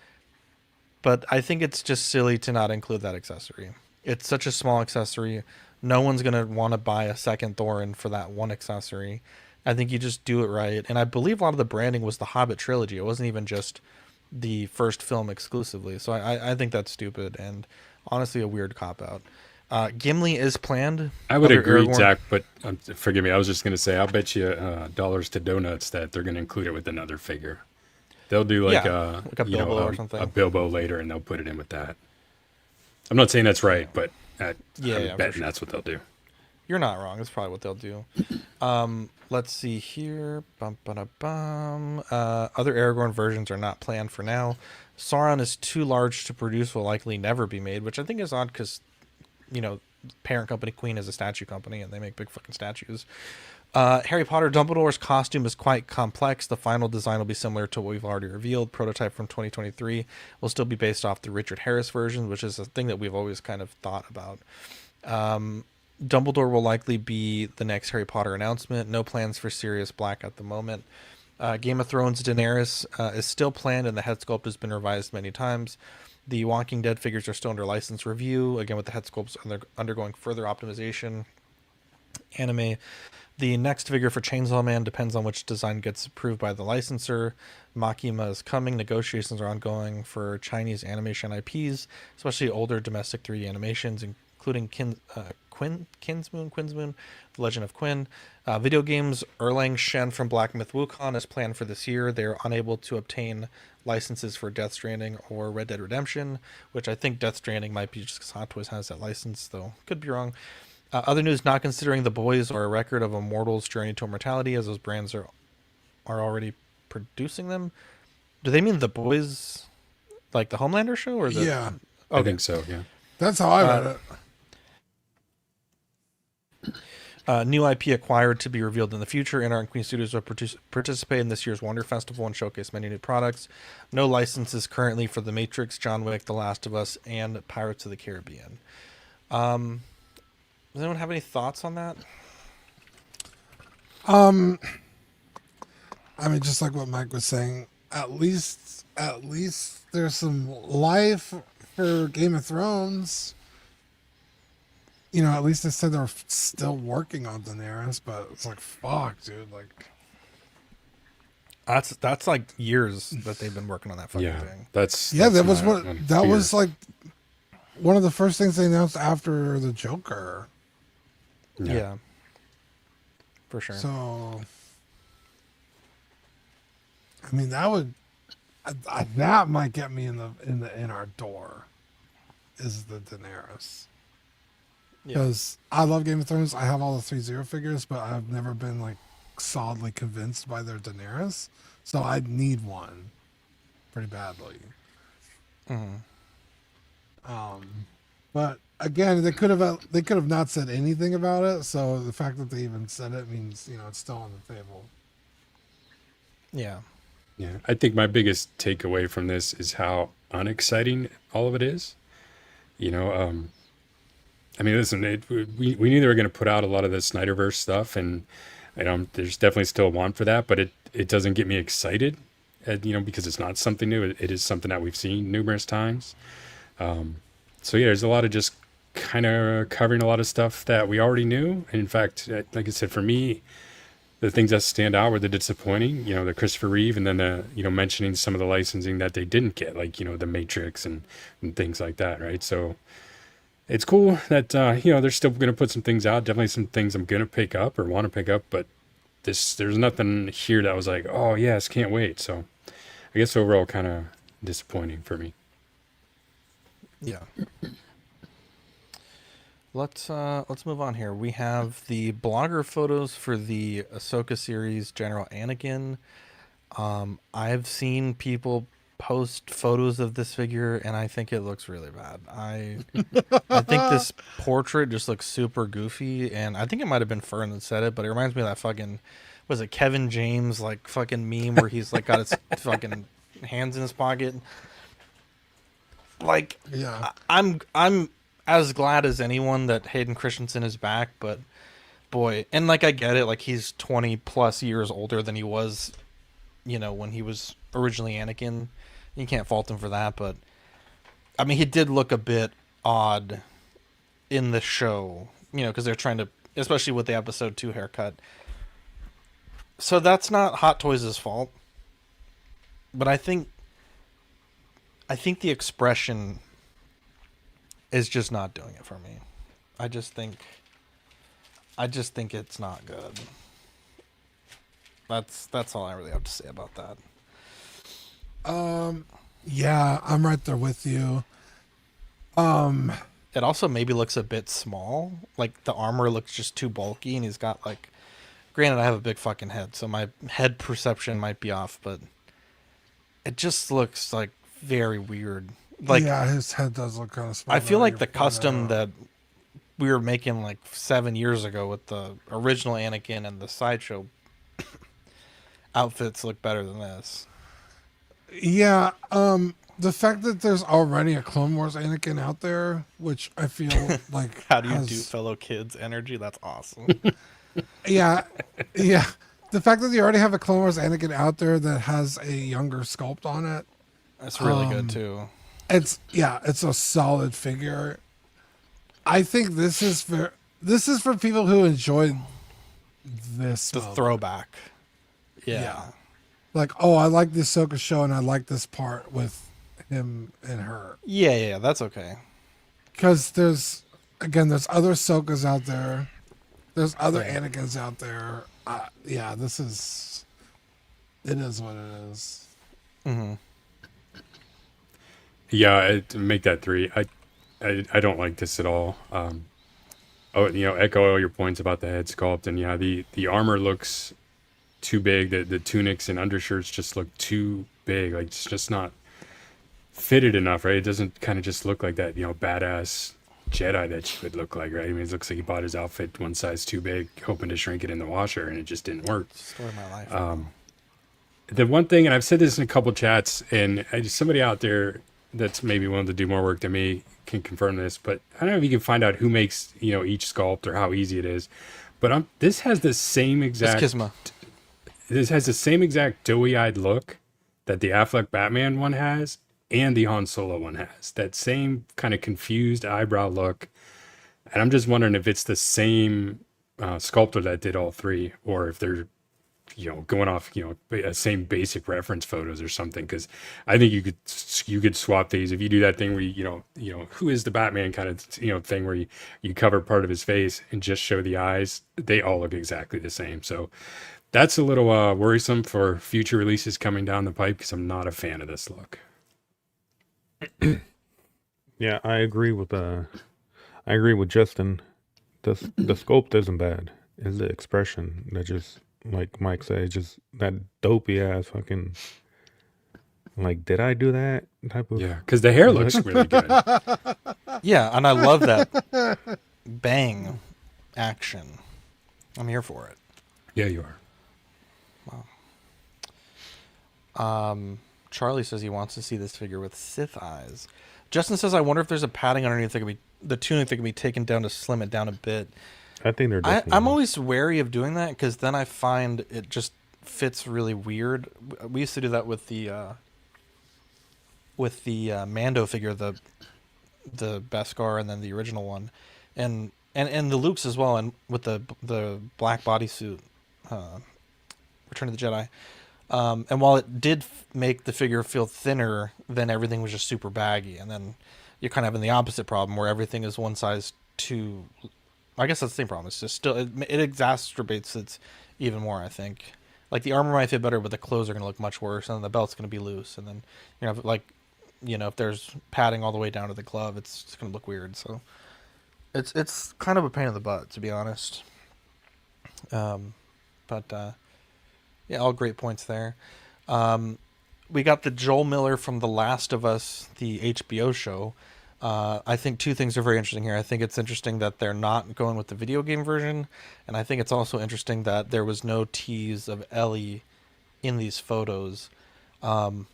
But I think it's just silly to not include that accessory. It's such a small accessory. No one's going to want to buy a second Thorin for that one accessory. I think you just do it right. And I believe a lot of the branding was the Hobbit trilogy. It wasn't even just the first film exclusively. So I think that's stupid and honestly a weird cop-out. Gimli is planned. I would agree, Zach, but forgive me. I was just going to say, I'll bet you dollars to donuts that they're going to include it with another figure. They'll do like a Bilbo or something. A Bilbo later, and they'll put it in with that. I'm not saying that's right, but I'm betting that's what they'll do. You're not wrong. That's probably what they'll do. Let's see here. Other Aragorn versions are not planned for now. Sauron is too large to produce, will likely never be made, which I think is odd because, parent company Queen is a statue company and they make big fucking statues. Harry Potter Dumbledore's costume is quite complex. The final design will be similar to what we've already revealed. Prototype from 2023 will still be based off the Richard Harris version, which is a thing that we've always kind of thought about. Dumbledore will likely be the next Harry Potter announcement. No plans for Sirius Black at the moment. Game of Thrones Daenerys is still planned, and the head sculpt has been revised many times. The Walking Dead figures are still under license review, again with the head sculpts undergoing further optimization. Anime. The next figure for Chainsaw Man depends on which design gets approved by the licensor. Makima is coming. Negotiations are ongoing for Chinese animation IPs, especially older domestic 3D animations, including Quinsmoon, The Legend of Quinn. Video games, Erlang Shen from Black Myth Wukong is planned for this year. They're unable to obtain licenses for Death Stranding or Red Dead Redemption, which I think Death Stranding might be just because Hot Toys has that license, though could be wrong. Other news, not considering The Boys or a record of Immortals' Journey to Immortality, as those brands are already producing them. Do they mean The Boys, like the Homelander show, or the? Yeah, I think so. Yeah, that's how I read it. New IP acquired to be revealed in the future. InArt and Queen Studios will participate in this year's Wonder Festival and showcase many new products. No licenses currently for The Matrix, John Wick, The Last of Us, and Pirates of the Caribbean. Does anyone have any thoughts on that? I mean, just like what Mike was saying, at least there's some life for Game of Thrones. You know, at least they said they're still working on Daenerys, but it's like, fuck, dude. Like, that's like years that they've been working on that fucking thing. That was like one of the first things they announced after the Joker. Yeah, for sure. So, I mean, that might get me in our door. Is the Daenerys? Because I love Game of Thrones. I have all the 3-0 figures, but I've never been like solidly convinced by their Daenerys. So I need one pretty badly. But again, they could have not said anything about it. So the fact that they even said it means, you know, it's still on the table. Yeah. Yeah. I think my biggest takeaway from this is how unexciting all of it is. You know, I mean, listen, we knew they were going to put out a lot of the Snyderverse stuff, and there's definitely still a want for that, but it doesn't get me excited, you know, because it's not something new. It is something that we've seen numerous times. So yeah, there's a lot of just kind of covering a lot of stuff that we already knew. And in fact, like I said, for me, the things that stand out were the disappointing, you know, the Christopher Reeve, and then the, you know, mentioning some of the licensing that they didn't get, like, you know, the Matrix and things like that, right? So it's cool that, you know, they're still going to put some things out. Definitely some things I'm going to pick up or want to pick up, but there's nothing here that was like, oh yes, can't wait. So I guess overall kind of disappointing for me. Yeah. Let's move on here. We have the blogger photos for the Ahsoka series, General Anakin. I've seen people post photos of this figure, and I think it looks really bad. I think this portrait just looks super goofy, and I think it might have been Fern that said it, but it reminds me of that fucking, was it Kevin James like fucking meme where he's like got his fucking hands in his pocket. Like, yeah, I'm as glad as anyone that Hayden Christensen is back, but boy, and like I get it, like he's 20 plus years older than he was, you know, when he was originally Anakin. You can't fault him for that, but I mean, he did look a bit odd in the show, you know, because they're trying to, especially with the episode 2 haircut. So that's not Hot Toys' fault, but I think the expression is just not doing it for me. I just think it's not good. That's all I really have to say about that. Yeah, I'm right there with you. It also maybe looks a bit small. Like the armor looks just too bulky, and he's got like, granted I have a big fucking head, so my head perception might be off, but it just looks like very weird. Like, yeah, his head does look kind of small. I feel like the custom that we were making like 7 years ago with the original Anakin and the sideshow outfits look better than this. Yeah, the fact that there's already a Clone Wars Anakin out there, which I feel like how do you do fellow kids energy? That's awesome. yeah. The fact that you already have a Clone Wars Anakin out there that has a younger sculpt on it. That's really good too. It's a solid figure. I think this is for people who enjoyed this the throwback. Yeah. Like, oh, I like the Ahsoka show, and I like this part with him and her. Yeah, that's okay. Because there's again, there's other Ahsokas out there. There's other Anakins out there. Yeah, it is what it is. Mm-hmm. Yeah, to make that 3. I don't like this at all. Echo all your points about the head sculpt, and yeah, the armor looks too big. The tunics and undershirts just look too big. Like, it's just not fitted enough, right? It doesn't kind of just look like that, badass Jedi that you would look like, right? I mean, it looks like he bought his outfit one size too big, hoping to shrink it in the washer, and it just didn't work. Story of my life. The one thing, and I've said this in a couple chats, and somebody out there that's maybe willing to do more work than me can confirm this, but I don't know if you can find out who makes each sculpt or how easy it is. But this has the same exact. It's Kisma. This has the same exact doughy-eyed look that the Affleck Batman one has, and the Han Solo one has. That same kind of confused eyebrow look, and I'm just wondering if it's the same sculptor that did all 3, or if they're going off, same basic reference photos or something. Because I think you could swap these if you do that thing where who is the Batman kind of thing where you cover part of his face and just show the eyes. They all look exactly the same. So that's a little worrisome for future releases coming down the pipe, because I'm not a fan of this look. Yeah, I agree with Justin. The sculpt isn't bad. It's the expression that just, like Mike said, just that dopey ass fucking, like, did I do that type of. Yeah, because the hair looks really good. Yeah, and I love that bang action. I'm here for it. Yeah, you are. Wow. Charlie says he wants to see this figure with Sith eyes. Justin says, I wonder if there's a padding underneath the tunic that can be taken down to slim it down a bit. I think they're definitely. I'm always wary of doing that, because then I find it just fits really weird. We used to do that with the Mando figure, the Beskar, and then the original one, and the Luke's as well, and with the black bodysuit, Return of the Jedi. And while it did make the figure feel thinner, then everything was just super baggy, and then you're kind of having the opposite problem where everything is one size too. I guess that's the same problem. It's just still it exacerbates it even more. I think, like, the armor might fit better, but the clothes are going to look much worse, and then the belt's going to be loose, and then if there's padding all the way down to the glove, it's going to look weird. So it's kind of a pain in the butt, to be honest. But yeah, all great points there. We got the Joel Miller from The Last of Us, the HBO show. I think 2 things are very interesting here. I think it's interesting that they're not going with the video game version, and I think it's also interesting that there was no tease of Ellie in these photos. I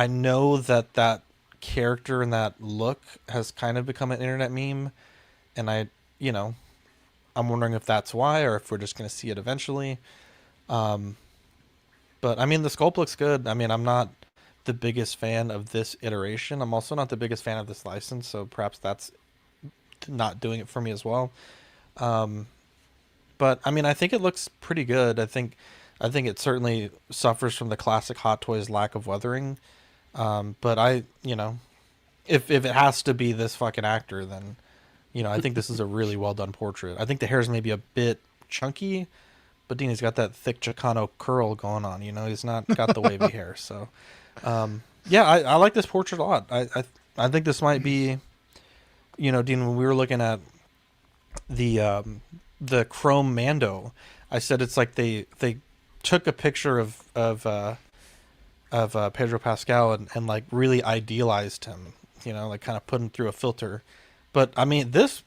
know that character and that look has kind of become an internet meme, and I'm wondering if that's why, or if we're just going to see it eventually. But I mean, the sculpt looks good. I mean, I'm not the biggest fan of this iteration. I'm also not the biggest fan of this license, so perhaps that's not doing it for me as well. But I mean, I think it looks pretty good. I think it certainly suffers from the classic Hot Toys lack of weathering. But if it has to be this fucking actor, then I think this is a really well done portrait. I think the hair is maybe a bit chunky, but Dean, got that thick Chicano curl going on. He's not got the wavy hair. So, yeah, I like this portrait a lot. I think this might be, Dean, when we were looking at the Chrome Mando, I said it's like they took a picture of Pedro Pascal and like really idealized him, like kind of put him through a filter. But I mean, this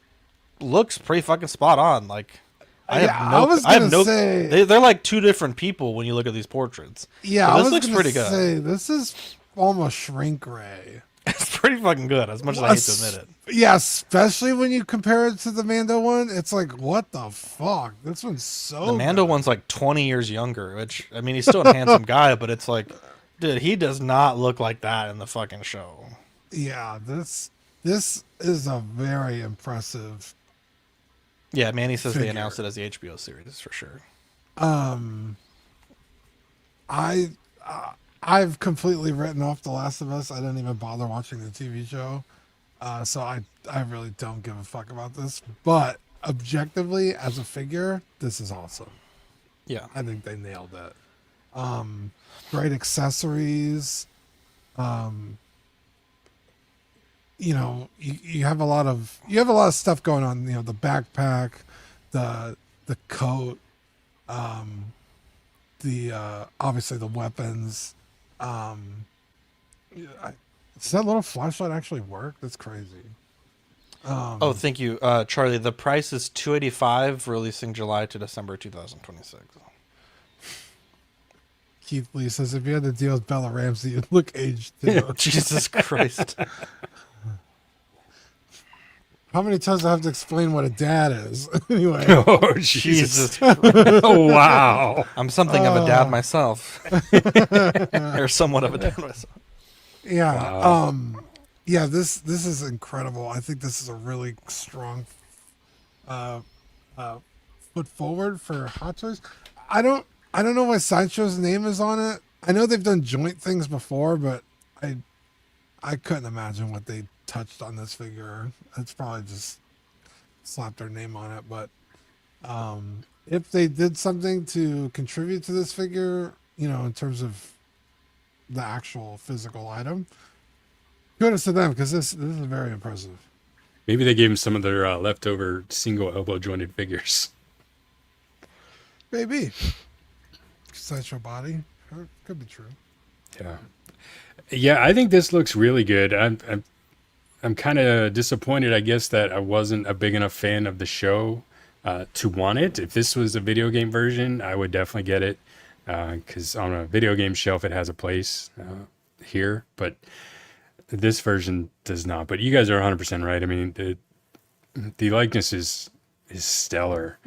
looks pretty fucking spot on. Like, they're like 2 different people when you look at these portraits. Yeah, so this looks pretty good. This is almost shrink ray. It's pretty fucking good, as much as I hate to admit it. Yeah, especially when you compare it to the Mando one. It's like, what the fuck? This one's so The Mando one's like 20 years younger, which, I mean, he's still a handsome guy, but it's like, dude, he does not look like that in the fucking show. Yeah, this is a very impressive. Yeah, Manny says figure. They announced it as the HBO series for sure. I've completely written off The Last of Us. I didn't even bother watching the TV show. So I really don't give a fuck about this. But objectively, as a figure, this is awesome. Yeah. I think they nailed it. Great accessories. You know, you have a lot of stuff going on. You know, the backpack, the coat, obviously the weapons. Does that little flashlight actually work? That's crazy. Oh, thank you, Charlie. The price is $285, releasing July to December 2026. Keith Lee says, if you had to deal with Bella Ramsey, you'd look aged too. Jesus Christ. How many times do I have to explain what a dad is? Anyway. Oh, Jesus. Oh, wow. I'm something of a dad myself. Or somewhat of a dad myself. Yeah. Wow. Yeah, this is incredible. I think this is a really strong foot forward for Hot Toys. I don't know why Sideshow's name is on it. I know they've done joint things before, but I couldn't imagine what they touched on this figure. It's probably just slapped their name on it. But if they did something to contribute to this figure, you know, in terms of the actual physical item, kudos to them, because this is very impressive. Maybe they gave him some of their leftover single elbow jointed figures. Maybe. Sideshow body. Could be true. Yeah. Yeah, I think this looks really good. I'm kind of disappointed, I guess, that I wasn't a big enough fan of the show to want it. If this was a video game version, I would definitely get it, because on a video game shelf, it has a place here, but this version does not. But you guys are 100% right. I mean, the likeness is stellar.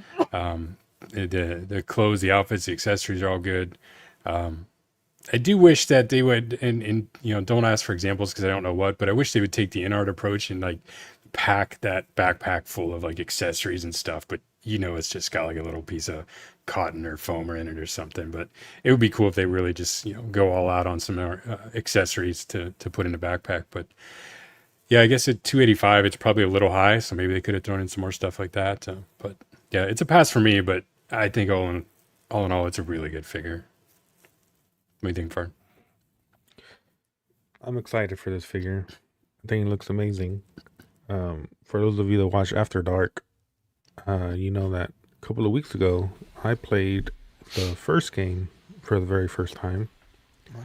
The clothes, the outfits, the accessories are all good. I do wish that they would, and you know, don't ask for examples because I don't know what, but I wish they would take the InArt approach and like pack that backpack full of like accessories and stuff. But you know, it's just got like a little piece of cotton or foam in it or something. But it would be cool if they really just, you know, go all out on some accessories to put in the backpack. But yeah, I guess at $285, it's probably a little high. So maybe they could have thrown in some more stuff like that. But yeah, it's a pass for me. But I think all in all, it's a really good figure. What do you think, Fern? I'm excited for this figure. I think it looks amazing. For those of you that watch After Dark, you know that a couple of weeks ago, I played the first game for the very first time. Wow.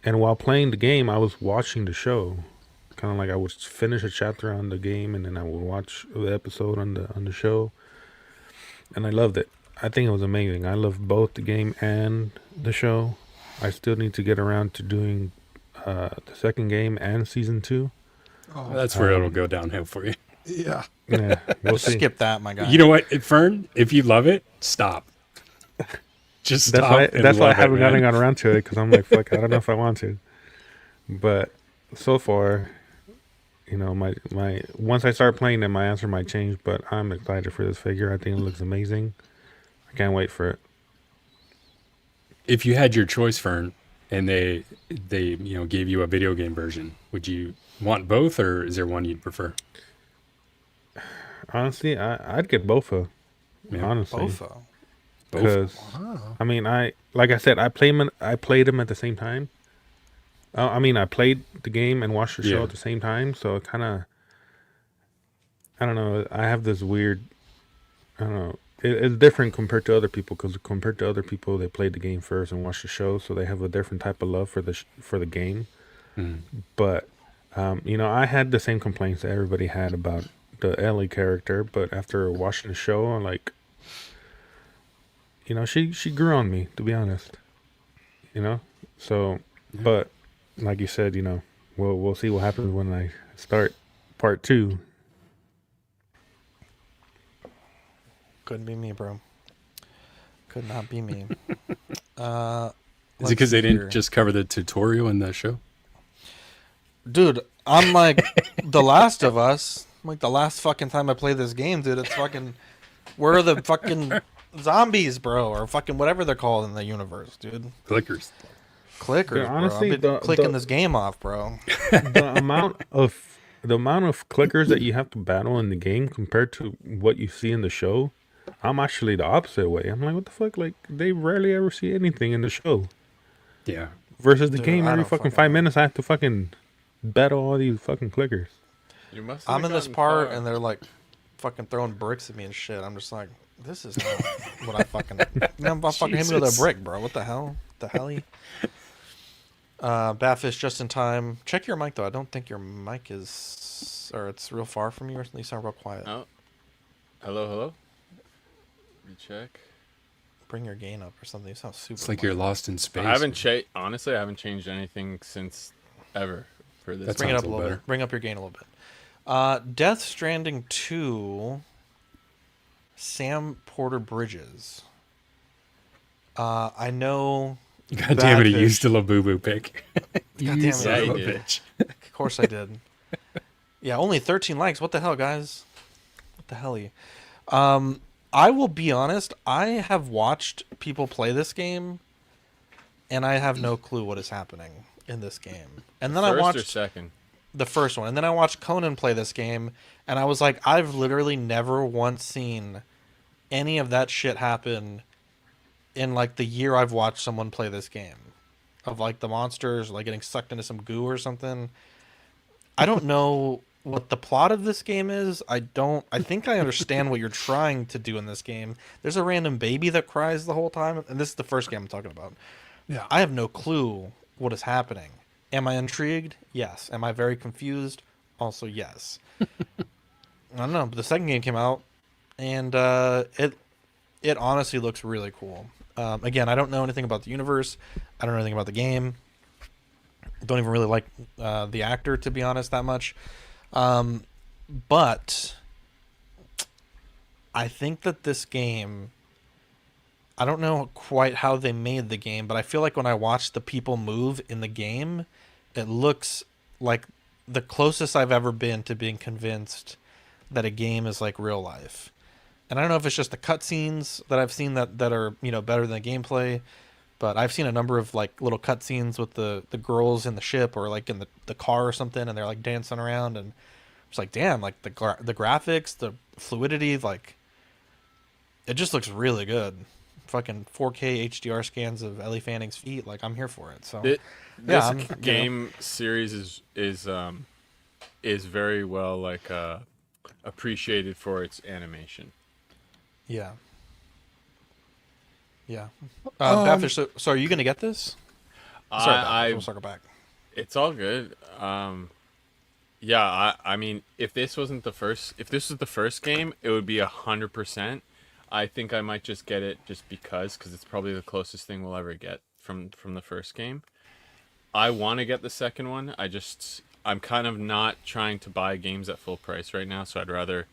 And while playing the game, I was watching the show. Kind of like I would finish a chapter on the game, and then I would watch the episode on the show. And I loved it. I think it was amazing. I love both the game and the show. I still need to get around to doing the second game and season 2. Oh, that's where it'll go downhill for you. Yeah. Yeah, we'll see. Skip that, my guy. You know what, Fern? If you love it, stop. Just stop. That's why I haven't gotten around to it, because I'm like, fuck, I don't know if I want to. But so far, you know, my once I start playing it, my answer might change. But I'm excited for this figure. I think it looks amazing. I can't wait for it. If you had your choice, Fern, and they you know, gave you a video game version, would you want both, or is there one you'd prefer? Honestly, I'd get both of. Yeah, honestly, both. Because I mean, like I said, I played them at the same time. I mean, I played the game and watched the show at the same time, so it kind of, I don't know. I have this weird, I don't know. It's different compared to other people, because compared to other people, they played the game first and watched the show, so they have a different type of love for the game. Mm. But you know, I had the same complaints that everybody had about the Ellie character, but after watching the show, I'm like, you know, she grew on me, to be honest. You know, so but like you said, you know, we'll see what happens when I start part 2. Couldn't be me, bro. Could not be me. Is it because they didn't just cover the tutorial in the show? Dude, I'm like The Last of Us. Like the last fucking time I played this game, dude, it's fucking, where are the fucking zombies, bro? Or fucking whatever they're called in the universe, dude. Clickers, yeah, honestly, bro. I've been clicking this game off, bro. The amount of the amount of clickers that you have to battle in the game compared to what you see in the show, I'm actually the opposite way. I'm like, what the fuck? Like, they rarely ever see anything in the show. Yeah. Versus the Dude, game, I every don't fucking fucking 5 know. minutes, I have to fucking battle all these fucking clickers. You must. I'm in this part, and they're like fucking throwing bricks at me and shit. I'm just like, this is not what I fucking. I'm fucking hit me with a Jesus. brick, bro. What the hell? What the hell? Batfish just in time. Check your mic though. I don't think your mic is, or it's real far from you, or you sound real quiet. Oh. Hello, hello. Let me check. Bring your gain up or something. You sound super. It's like quiet. you're lost in space. I haven't honestly, I haven't changed anything since ever for this. That Bring it sounds up a a little little bit. Bring up your gain a little bit. Death Stranding 2. Sam Porter Bridges. I know. God damn it, he Badfish- used a Labubu pick. God damn You it. son he of a did. bitch. Of course I did. Yeah, only 13 likes. What the hell, guys? What the hell? I will be honest. I have watched people play this game, and I have no clue what is happening in this game. And then I First or watched second? the first one, and then I watched Conan play this game, and I was like, I've literally never once seen any of that shit happen in like the year I've watched someone play this game. Of like the monsters like getting sucked into some goo or something. I don't know what the plot of this game is. I think I understand what you're trying to do in this game. There's a random baby that cries the whole time, and this is the first game I'm talking about. Yeah. I have no clue what is happening. Am I intrigued? Yes. Am I very confused? Also, yes. I don't know, but the second game came out, and it honestly looks really cool. Again, I don't know anything about the universe. I don't know anything about the game. Don't even really like the actor, to be honest, that much. But I think that this game, I don't know quite how they made the game, but I feel like when I watch the people move in the game, it looks like the closest I've ever been to being convinced that a game is like real life. And I don't know if it's just the cutscenes that I've seen that are, you know, better than the gameplay, but I've seen a number of like little cutscenes with the girls in the ship or like in the car or something, and they're like dancing around, and it's like, damn, like the graphics, the fluidity, like it just looks really good. Fucking 4K HDR scans of Ellie Fanning's feet, like I'm here for it. So This game series is very well like appreciated for its animation. Yeah. Yeah. Batfish, so are you going to get this? Sorry, Batfish, we'll circle back. It's all good. Yeah, I mean, if this was the first game, it would be 100%. I think I might just get it just because it's probably the closest thing we'll ever get from the first game. I want to get the second one. I'm kind of not trying to buy games at full price right now, so I'd rather,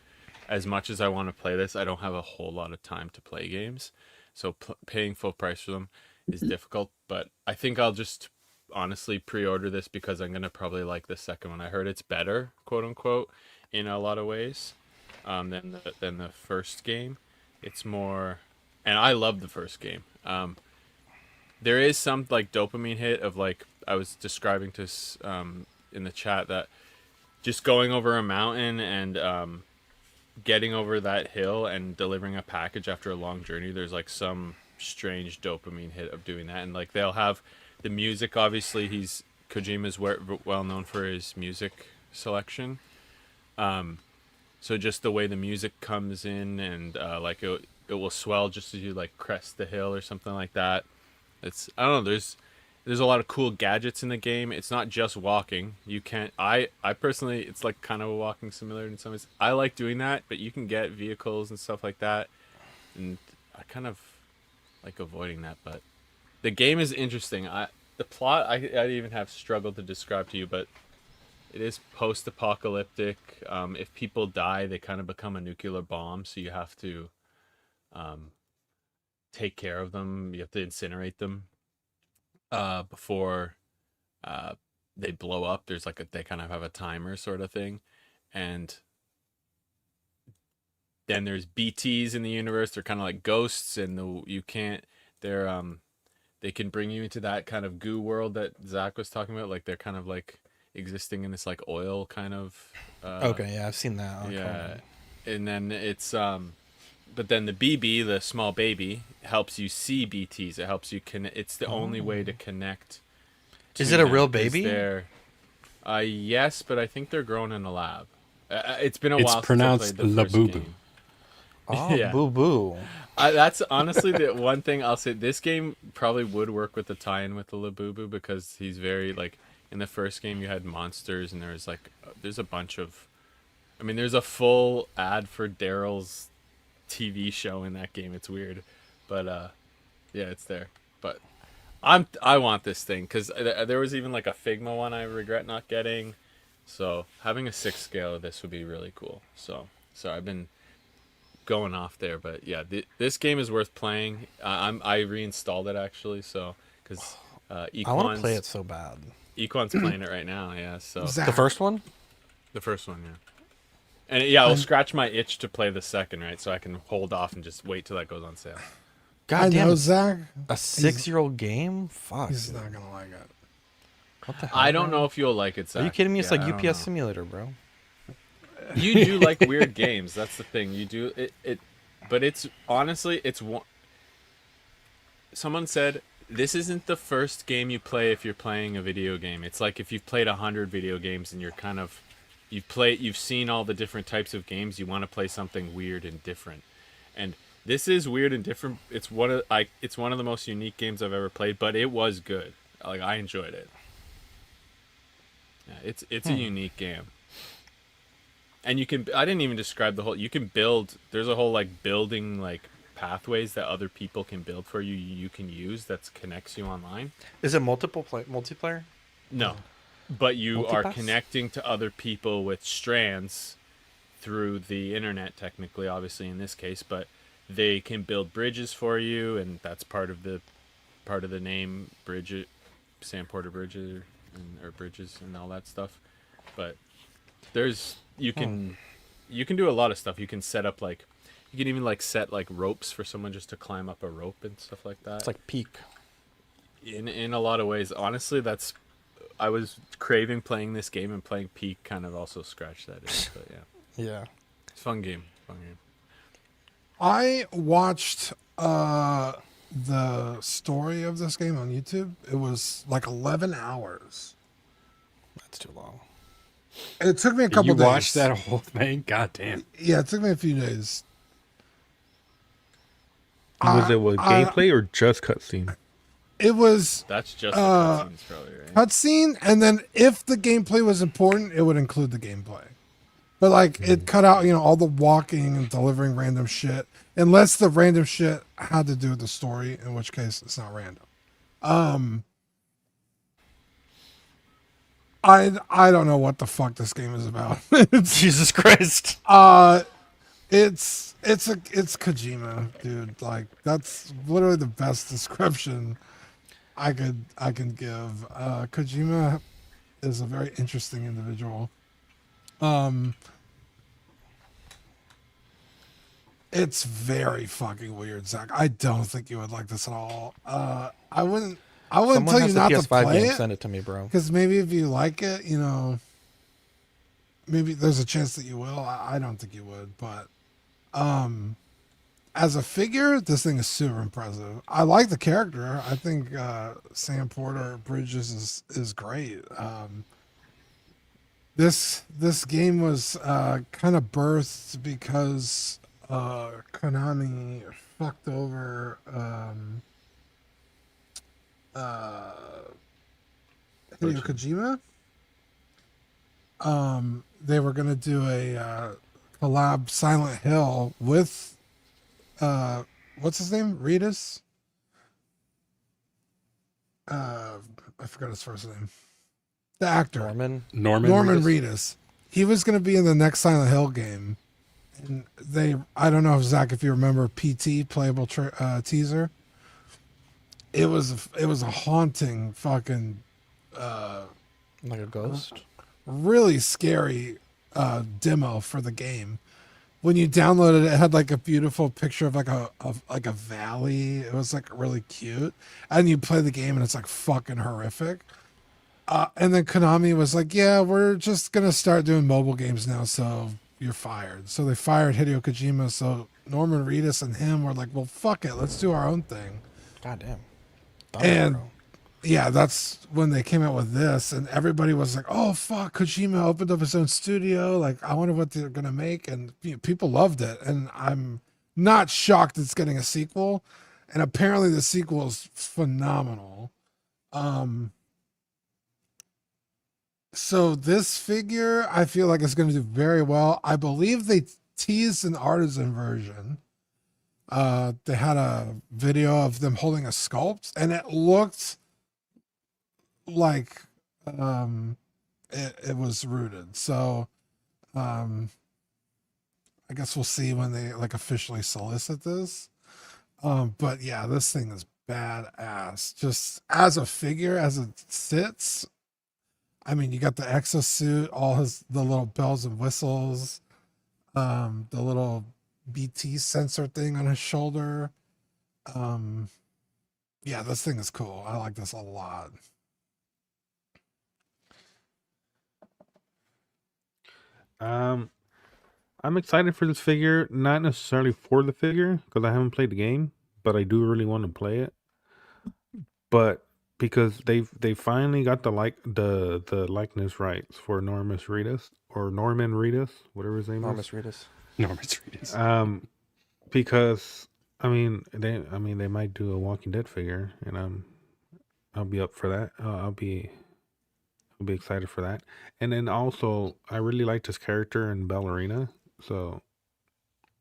as much as I want to play this, I don't have a whole lot of time to play games. So paying full price for them is difficult, but I think I'll just honestly pre-order this because I'm going to probably like the second one. I heard it's better, quote unquote, in a lot of ways than the first game. It's more, and I love the first game. There is some like dopamine hit of like I was describing to in the chat that just going over a mountain and getting over that hill and delivering a package after a long journey, there's like some strange dopamine hit of doing that. And like they'll have the music, obviously Kojima's well known for his music selection. So just the way the music comes in and like it will swell just as you like crest the hill or something like that. I don't know, there's a lot of cool gadgets in the game. It's not just walking. You can't. I personally, it's like kind of a walking simulator in some ways. I like doing that, but you can get vehicles and stuff like that, and I kind of like avoiding that. But the game is interesting. The plot I even have struggled to describe to you, but it is post-apocalyptic. If people die, they kind of become a nuclear bomb, so you have to take care of them. You have to incinerate them before they blow up. There's like they kind of have a timer sort of thing, and then there's BTs in the universe. They're kind of like ghosts, and they can bring you into that kind of goo world that Zach was talking about. Like they're kind of like existing in this like oil kind of. Okay, yeah, I've seen that. Yeah, and then it's but then the BB, the small baby, helps you see BTs. It helps you connect. It's the only way to connect. Is it a real baby? Yes, but I think they're grown in a lab. It's been a while. It's pronounced Labubu. Oh, Yeah. boo boo. That's honestly the one thing I'll say. This game probably would work with the tie-in with the Labubu because he's very like in the first game you had monsters and there's a bunch of. I mean, there's a full ad for Daryl's TV show in that game. It's weird, but yeah, it's there. But I want this thing because there was even like a Figma one I regret not getting. So having a 6 scale of this would be really cool. So I've been going off there, but yeah, this game is worth playing. I reinstalled it actually, so because I want to play it so bad. Equan's playing it right now. Yeah, so the first one. The first one, yeah. And yeah, I'll scratch my itch to play the second, right? So I can hold off and just wait till that goes on sale. God damn, know, Zach. A 6-year-old game? Fuck. He's not gonna like it. What the hell? I don't know if you'll like it, Zach. Are you kidding me? It's Yeah, like I don't UPS know. Simulator, bro. You do like weird games. That's the thing. You do it, but it's honestly it's one. Someone said this isn't the first game you play if you're playing a video game. It's like if you've played 100 video games and you're kind of you've seen all the different types of games. You want to play something weird and different, and this is weird and different. It's one of the most unique games I've ever played, but it was good. Like I enjoyed it. Yeah, it's a unique game. And I didn't even describe the whole, you can build, there's a whole like building like pathways that other people can build for you, you can use that connects you online. Is it multiplayer? No, but you are Multipass? connecting to other people with strands through the internet, technically, obviously in this case, but they can build bridges for you, and that's part of the name, bridge, Sam Porter Bridges, or bridges and all that stuff. But you can do a lot of stuff. You can set up like, you can even like set like ropes for someone just to climb up a rope and stuff like that. It's like Peak. In a lot of ways, honestly, I was craving playing this game, and playing Peak kind of also scratched that itch. But yeah, Yeah. it's a fun game. I watched the story of this game on YouTube. It was like 11 hours. That's too long. It took me a couple You days. watched that whole thing? God damn. Yeah, it took me a few days. Was it with gameplay or just cutscene? It was That's just the cutscenes, probably, right? cutscene, and then if the gameplay was important, it would include the gameplay. But like it cut out, all the walking and delivering random shit, unless the random shit had to do with the story, in which case it's not random. I don't know what the fuck this game is about. Jesus Christ. It's Kojima, dude. Like that's literally the best description I can give. Kojima is a very interesting individual. It's very fucking weird, Zach. I don't think you would like this at all. I wouldn't Someone tell you has the not to PS5 play game. it. Send it to me, bro. Because maybe if you like it, maybe there's a chance that you will. I don't think you would, but as a figure, this thing is super impressive. I like the character. I think Sam Porter Bridges is great. This game was kind of birthed because Konami fucked over Hideo Kojima. They were gonna do a collab Silent Hill with what's his name? Reedus? I forgot his first name. The actor. Norman Reedus. He was gonna be in the next Silent Hill game. And I don't know if Zach, if you remember PT playable teaser. It was a haunting fucking like a ghost. Really scary demo for the game. When you downloaded it, it had like a beautiful picture of like a valley. It was like really cute. And you play the game and it's like fucking horrific. And then Konami was like, yeah, we're just going to start doing mobile games now, so you're fired. So they fired Hideo Kojima, so Norman Reedus and him were like, well, fuck it, let's do our own thing. Goddamn. And yeah, that's when they came out with this, and everybody was like, oh, fuck, Kojima opened up his own studio. Like, I wonder what they're going to make. And people loved it. And I'm not shocked it's getting a sequel. And apparently the sequel is phenomenal. So this figure, I feel like it's going to do very well. I believe they teased an artisan version. They had a video of them holding a sculpt, and it looked like it was rooted. So I guess we'll see when they like officially solicit this. But yeah, this thing is badass. Just as a figure, as it sits. I mean, you got the exosuit, the little bells and whistles, the little BT sensor thing on his shoulder. Yeah, this thing is cool. I like this a lot. I'm excited for this figure, not necessarily for the figure because I haven't played the game, but I do really want to play it. But because they finally got the likeness rights for Norman Reedus, whatever his name is. Norman Reedus. Because I mean they might do a Walking Dead figure, and I'll be up for that. I'll be excited for that. And then also I really liked his character in Ballerina, so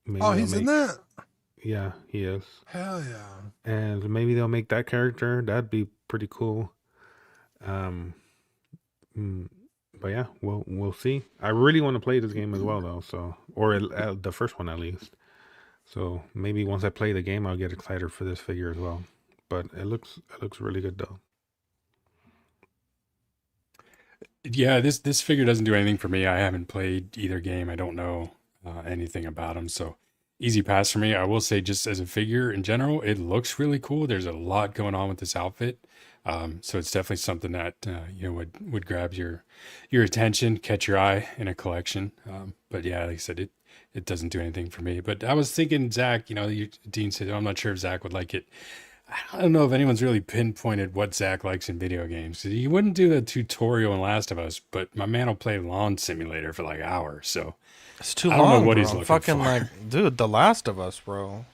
maybe he's in that? Yeah, he is. Hell yeah. And maybe they'll make that character. That'd be pretty cool. But yeah, we'll see. I really want to play this game as well, though. So, or the first one at least. So maybe once I play the game, I'll get excited for this figure as well. But it looks really good though. Yeah, this figure doesn't do anything for me. I haven't played either game. I don't know anything about him, so easy pass for me. I will say, just as a figure in general, it looks really cool. There's a lot going on with this outfit, so it's definitely something that would grab your attention, catch your eye in a collection. But yeah, like I said, it doesn't do anything for me. But I was thinking, Zach, Dean said, I'm not sure if Zach would like it. I don't know if anyone's really pinpointed what Zach likes in video games. He wouldn't do the tutorial in Last of Us, but my man will play Lawn Simulator for like hours. So it's too I long. don't know what bro. he's looking fucking for. Like, dude, The Last of Us, bro.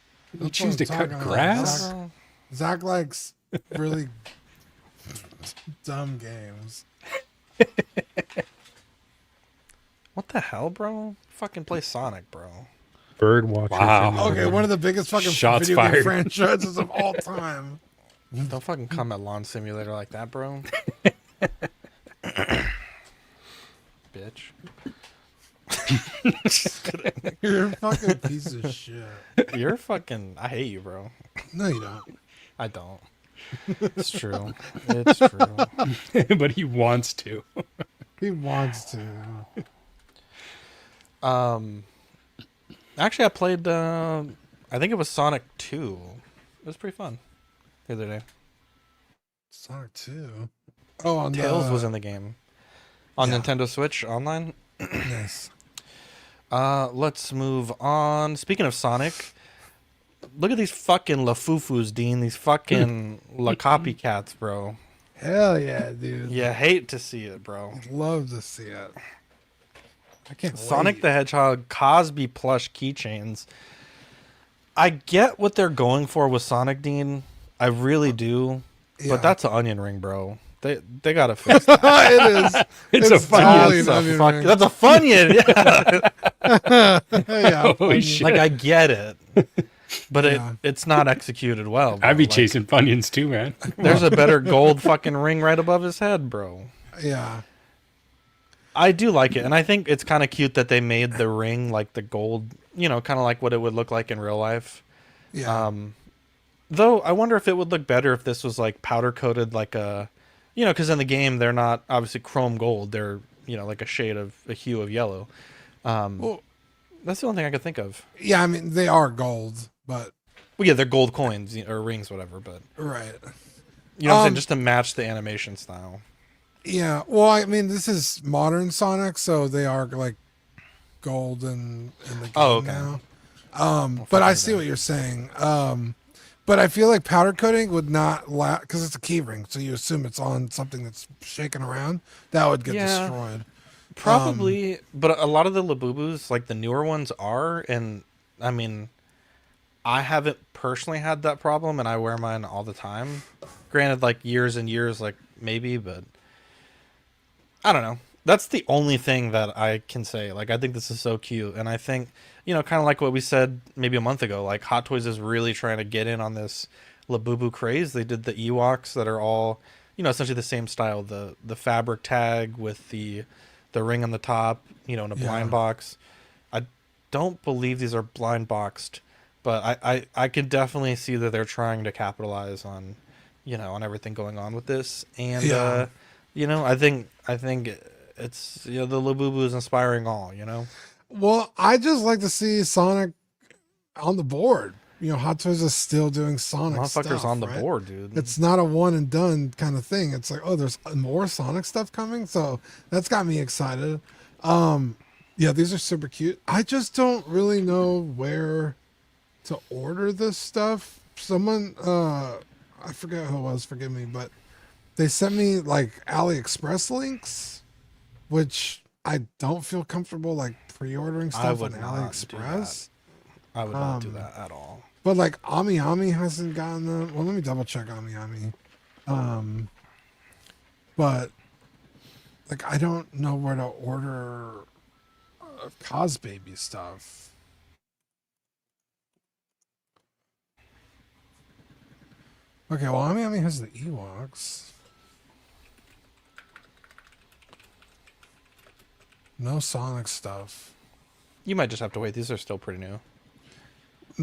You choose to cut grass? Zach likes really dumb games. What the hell, bro? Fucking play Sonic, bro. Bird watcher. Wow. Okay, one of the biggest fucking Shots video game fired. franchises of all time. Don't fucking come at Lawn Simulator like that, bro. Bitch. You're a fucking piece of shit. You're fucking... I hate you, bro. No, you don't. I don't. It's true. It's true. But he wants to. He wants to. Actually, I played, I think it was Sonic 2. It was pretty fun the other day. Sonic 2? Oh, on Tails was in the game. On Nintendo Switch Online. Nice. Let's move on. Speaking of Sonic, look at these fucking Lafufus, Dean. These fucking La Copycats, bro. Hell yeah, dude. You hate to see it, bro. I'd love to see it. I can't Sonic wait. the Hedgehog Cosby plush keychains. I get what they're going for with Sonic, Dean. I really do. Yeah. But that's an onion ring, bro. They gotta fix that. It is. It's a totally Funyun. an onion ring. That's a Funyun. Yeah. Yeah, Holy Funyun. shit. Like, I get it. But Yeah. it's not executed well. Bro. I'd be Like, chasing Funyuns too, man. There's a better gold fucking ring right above his head, bro. Yeah. I do like it, and I think it's kind of cute that they made the ring like the gold, kind of like what it would look like in real life. Yeah. Though I wonder if it would look better if this was like powder coated, like a, because in the game they're not obviously chrome gold; they're like a hue of yellow. Well, That's the only thing I could think of. yeah, I mean, they are gold, but. Well, yeah, they're gold coins or rings, whatever. But Right. you know what I'm saying, just to match the animation style. Yeah, well, I mean, this is modern Sonic, so they are like gold in the game now. But I see what you're saying. But I feel like powder coating would not last because it's a keyring, so you assume it's on something that's shaking around. That would get destroyed. Probably, but a lot of the Labubus, like the newer ones, are, and I mean, I haven't personally had that problem, and I wear mine all the time. Granted, like years and years, like maybe, but I don't know. That's the only thing that I can say. Like, I think this is so cute, and I think, you know, kind of like what we said maybe a month ago. Like, Hot Toys is really trying to get in on this Labubu craze. They did the Ewoks that are all, you know, essentially the same style. The fabric tag with the ring on the top, you know, in a blind box. I don't believe these are blind boxed, but I can definitely see that they're trying to capitalize on, you know, on everything going on with this. And you know, I think it's, you know, the Labubu is inspiring all, you know. Well, I just like to see Sonic on the board. You know, Hot Toys is still doing Sonic stuff. Motherfucker's on the right? board, dude. It's not a one and done kind of thing. It's like, oh, there's more Sonic stuff coming, so that's got me excited. Yeah, these are super cute. I just don't really know where to order this stuff. Someone, I forget who it was, forgive me, but they sent me like AliExpress links, which I don't feel comfortable like pre-ordering stuff on AliExpress. I would not do that at all. But like Ami Ami hasn't gotten them. Well, let me double check Ami Ami. But like I don't know where to order Cos Baby stuff. Okay, well Ami Ami has the Ewoks. No Sonic stuff. You might just have to wait. These are still pretty new.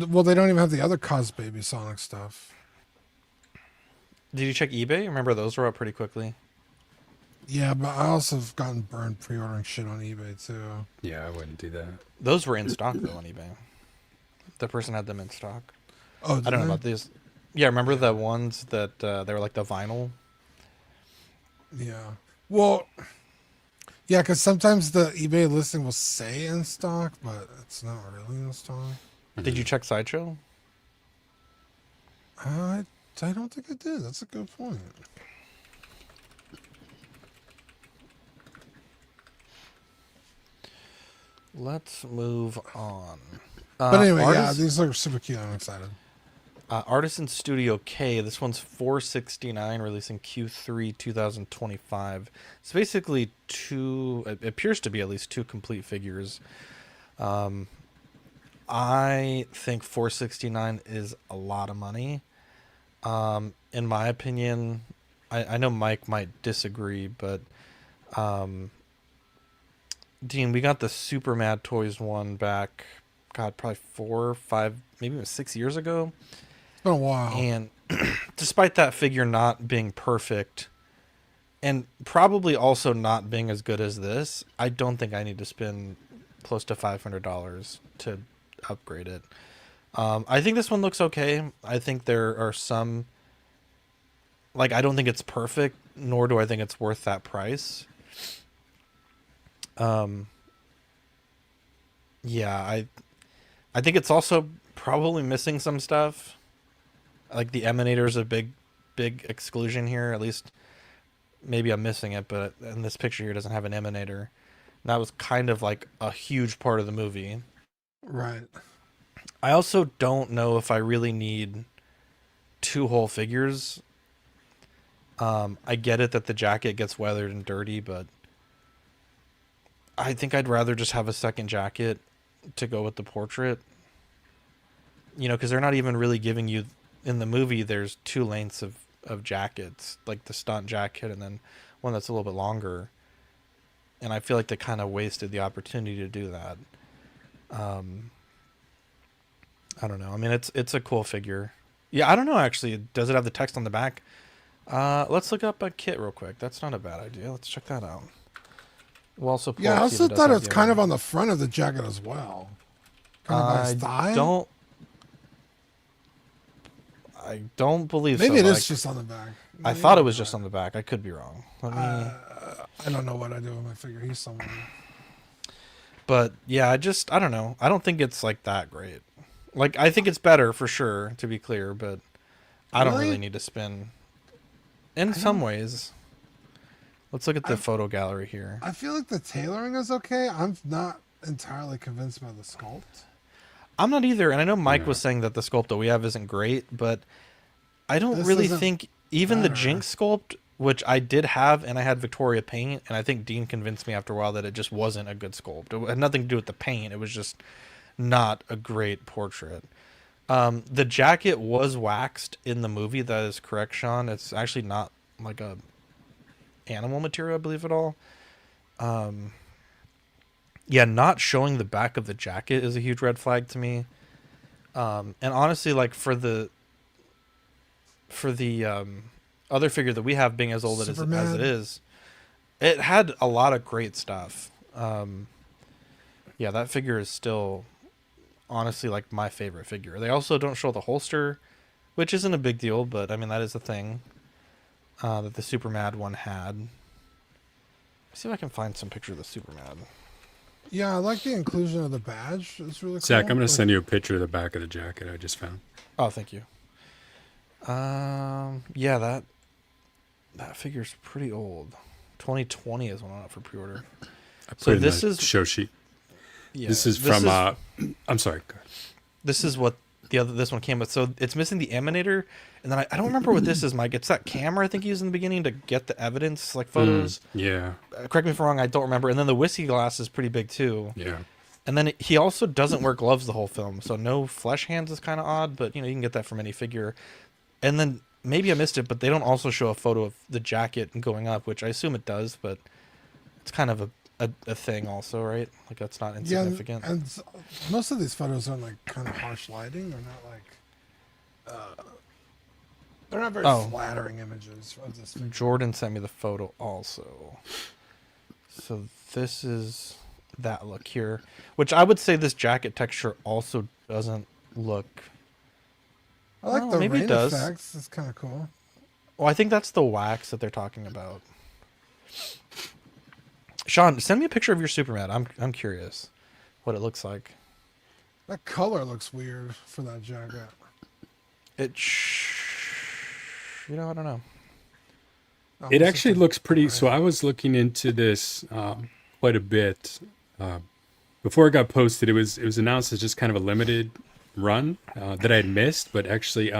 Well, they don't even have the other Cos Baby Sonic stuff. Did you check eBay? Remember those were up pretty quickly. Yeah, but I also have gotten burned pre-ordering shit on eBay too. Yeah, I wouldn't do that. Those were in stock though on eBay. The person had them in stock. Oh, I don't know about these. Yeah, remember the ones that they were like the vinyl? Yeah. Well, yeah, because sometimes the eBay listing will say in stock, but it's not really in stock. Did you check Sideshow? I don't think I did. That's a good point. Let's move on. But anyway, yeah, these are super cute. I'm excited. Artisan Studio K. This one's $469, releasing Q3 2025. It's basically it appears to be at least two complete figures. I think $469 is a lot of money. In my opinion, I know Mike might disagree, but Dean, we got the Super Mad Toys one back, God, probably 4 or 5, maybe even 6 years ago. It's been a while. And despite that figure not being perfect, and probably also not being as good as this, I don't think I need to spend close to $500 to upgrade it. I think this one looks okay. I think there are some, like, I don't think it's perfect, nor do I think it's worth that price. Yeah, I think it's also probably missing some stuff. Like the Emanator's a big exclusion here. At least maybe I'm missing it, but in this picture here it doesn't have an Emanator. That was kind of like a huge part of the movie. Right. I also don't know if I really need two whole figures. I get it that the jacket gets weathered and dirty, but I think I'd rather just have a second jacket to go with the portrait. You know, because they're not even really giving you, in the movie, there's two lengths of jackets, like the stunt jacket and then one that's a little bit longer. And I feel like they kind of wasted the opportunity to do that. I don't know. I mean, it's a cool figure. Yeah, I don't know, actually. Does it have the text on the back? Let's look up a kit real quick. That's not a bad idea. Let's check that out. We'll also pull I up, see if also it does thought have it's the kind of other- on the front of the jacket as well. Kind of by his thigh? I don't believe Maybe so. it is Like, just on the back. I thought it was just on the back. I could be wrong. I don't know what I do with my figure. He's somewhere. But yeah, I don't know. I don't think it's like that great. Like, I think it's better for sure, to be clear, but I don't really need to spin. In some ways. Let's look at the photo gallery here. I feel like the tailoring is okay. I'm not entirely convinced by the sculpt. I'm not either, and I know Mike was saying that the sculpt that we have isn't great, but I don't really think even the Jinx sculpt, which I did have, and I had Victoria paint, and I think Dean convinced me after a while that it just wasn't a good sculpt. It had nothing to do with the paint. It was just not a great portrait. The jacket was waxed in the movie. That is correct, Sean. It's actually not like a animal material, I believe, at all. Yeah, not showing the back of the jacket is a huge red flag to me. And honestly, like for the other figure that we have being as old as it is, it had a lot of great stuff. Yeah, that figure is still honestly like my favorite figure. They also don't show the holster, which isn't a big deal, but I mean that is a thing that the Super Mad one had. Let's see if I can find some picture of the Super Mad. Yeah, I like the inclusion of the badge. It's really cool. Zach, I'm going to send you a picture of the back of the jacket I just found. Oh, thank you. Yeah, that figure's pretty old. 2020 is one on up for pre-order. So this is show sheet. Yeah, this is from. I'm sorry. Go ahead. This is what this one came with. So it's missing the emanator, and then I don't remember what this is, Mike. It's that camera I think he used in the beginning to get the evidence, like photos. Yeah. Correct me if I'm wrong. I don't remember. And then the whiskey glass is pretty big too. Yeah. And then he also doesn't wear gloves the whole film, so no flesh hands is kind of odd. But you can get that from any figure. And then maybe I missed it, but they don't also show a photo of the jacket going up, which I assume it does, but it's kind of a thing also, right? Like that's not insignificant. Yeah, and most of these photos are like kind of harsh lighting. They're not like they're not very flattering images of this figure. Jordan sent me the photo also. So this is that look here, which I would say this jacket texture also doesn't look. I like the rain effects. It's kind of cool. Well, I think that's the wax that they're talking about. Sean, send me a picture of your Superman. I'm curious what it looks like. That color looks weird for that jacket. I don't know. It actually looks pretty. So I was looking into this quite a bit before it got posted. It was announced as just kind of a limited run that I had missed, but actually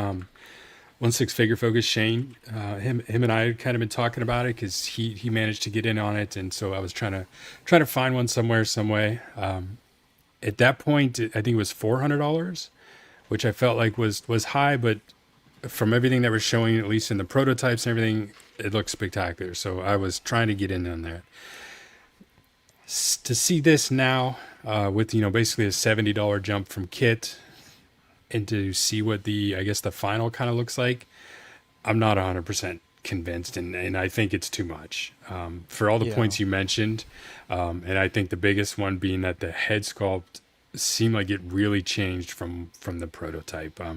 1/6 Figure Focus Shane, him and I had kind of been talking about it because he managed to get in on it, and so I was trying to find one somewhere, some way. At that point, I think it was $400, which I felt like was high, but from everything that was showing, at least in the prototypes and everything, it looked spectacular. So I was trying to get in on there. To see this now with basically a $70 jump from kit, and to see what the final kind of looks like, I'm not 100% convinced, and I think it's too much for all the points you mentioned, and I think the biggest one being that the head sculpt seemed like it really changed from the prototype. A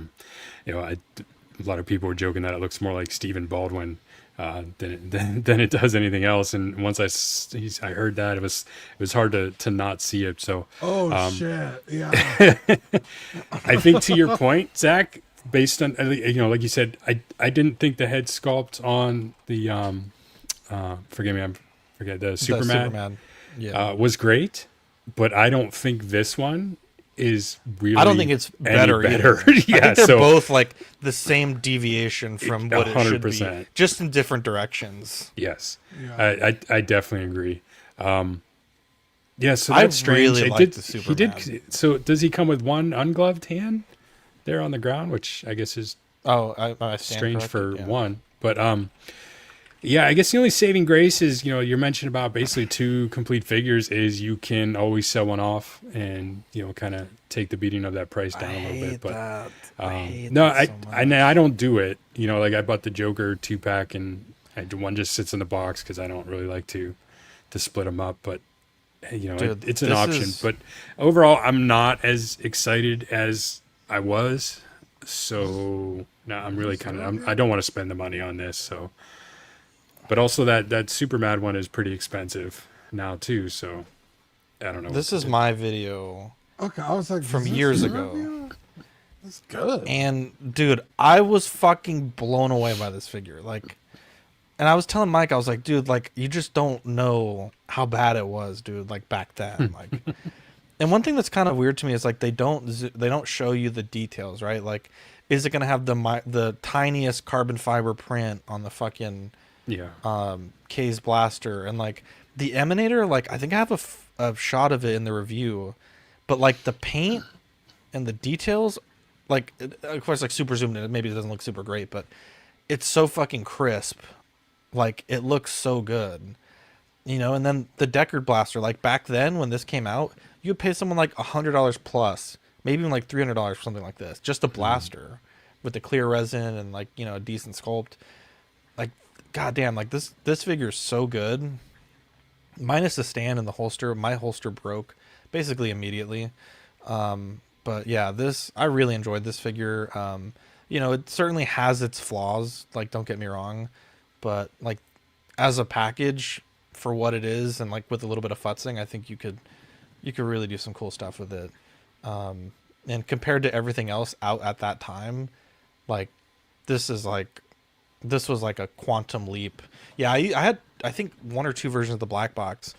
lot of people were joking that it looks more like Stephen Baldwin than it does anything else, and once I heard that, it was hard to not see it. So shit, yeah. I think to your point, Zach, based on like you said, I didn't think the head sculpt on the the Superman was great, but I don't think this one is really. I don't think it's better. Either. Yeah, I think they're both like the same deviation from what 100%. It should be, just in different directions. Yes, yeah. I definitely agree. Yeah, so that's strange. Really like the Superman. He did. So does he come with one ungloved hand there on the ground, which I guess is strange for one, but yeah, I guess the only saving grace is, you're mentioning about basically 2 complete figures is you can always sell one off and, kind of take the beating of that price down a little bit. But I don't do it. Like I bought the Joker 2-pack and one just sits in the box because I don't really like to split them up. But, Dude, it's an option. But overall, I'm not as excited as I was. So No, I'm really kind of. I don't want to spend the money on this. So, but also that Super Mad one is pretty expensive now too. So, I don't know. This is my video. Okay, I was like, from is this years your ago. review? That's good. And dude, I was fucking blown away by this figure. Like, and I was telling Mike, I was like, dude, like you just don't know how bad it was, dude. Like back then, like. And one thing that's kind of weird to me is like they don't show you the details, right? Like, is it gonna have the tiniest carbon fiber print on the fucking K's blaster, and like the emanator? Like I think I have a shot of it in the review, but like the paint and the details, like of course like super zoomed in, maybe it doesn't look super great, but it's so fucking crisp. Like it looks so good, you know. And then the Deckard blaster, like back then when this came out, you would pay someone like $100 plus, maybe even like $300 for something like this, just a blaster with the clear resin and like, you know, a decent sculpt. Like, goddamn, like this figure is so good. Minus the stand and the holster, my holster broke basically immediately. But yeah, I really enjoyed this figure. You know, it certainly has its flaws, like don't get me wrong, but like as a package for what it is, and like with a little bit of futzing, I think you could really do some cool stuff with it. And compared to everything else out at that time, like this was like a quantum leap. Yeah, I had I think one or two versions of the black box,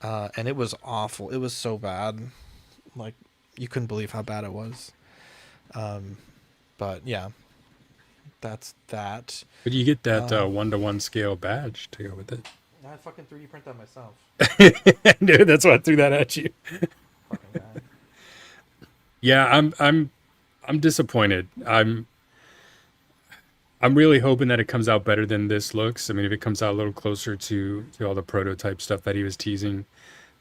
and it was awful. It was so bad, like you couldn't believe how bad it was. But yeah, that's that. But you get that 1-to-1 scale badge to go with it. I fucking 3D print that myself. Dude, that's why I threw that at you. Fucking guy. Yeah, I'm disappointed. I'm really hoping that it comes out better than this looks. I mean, if it comes out a little closer to all the prototype stuff that he was teasing,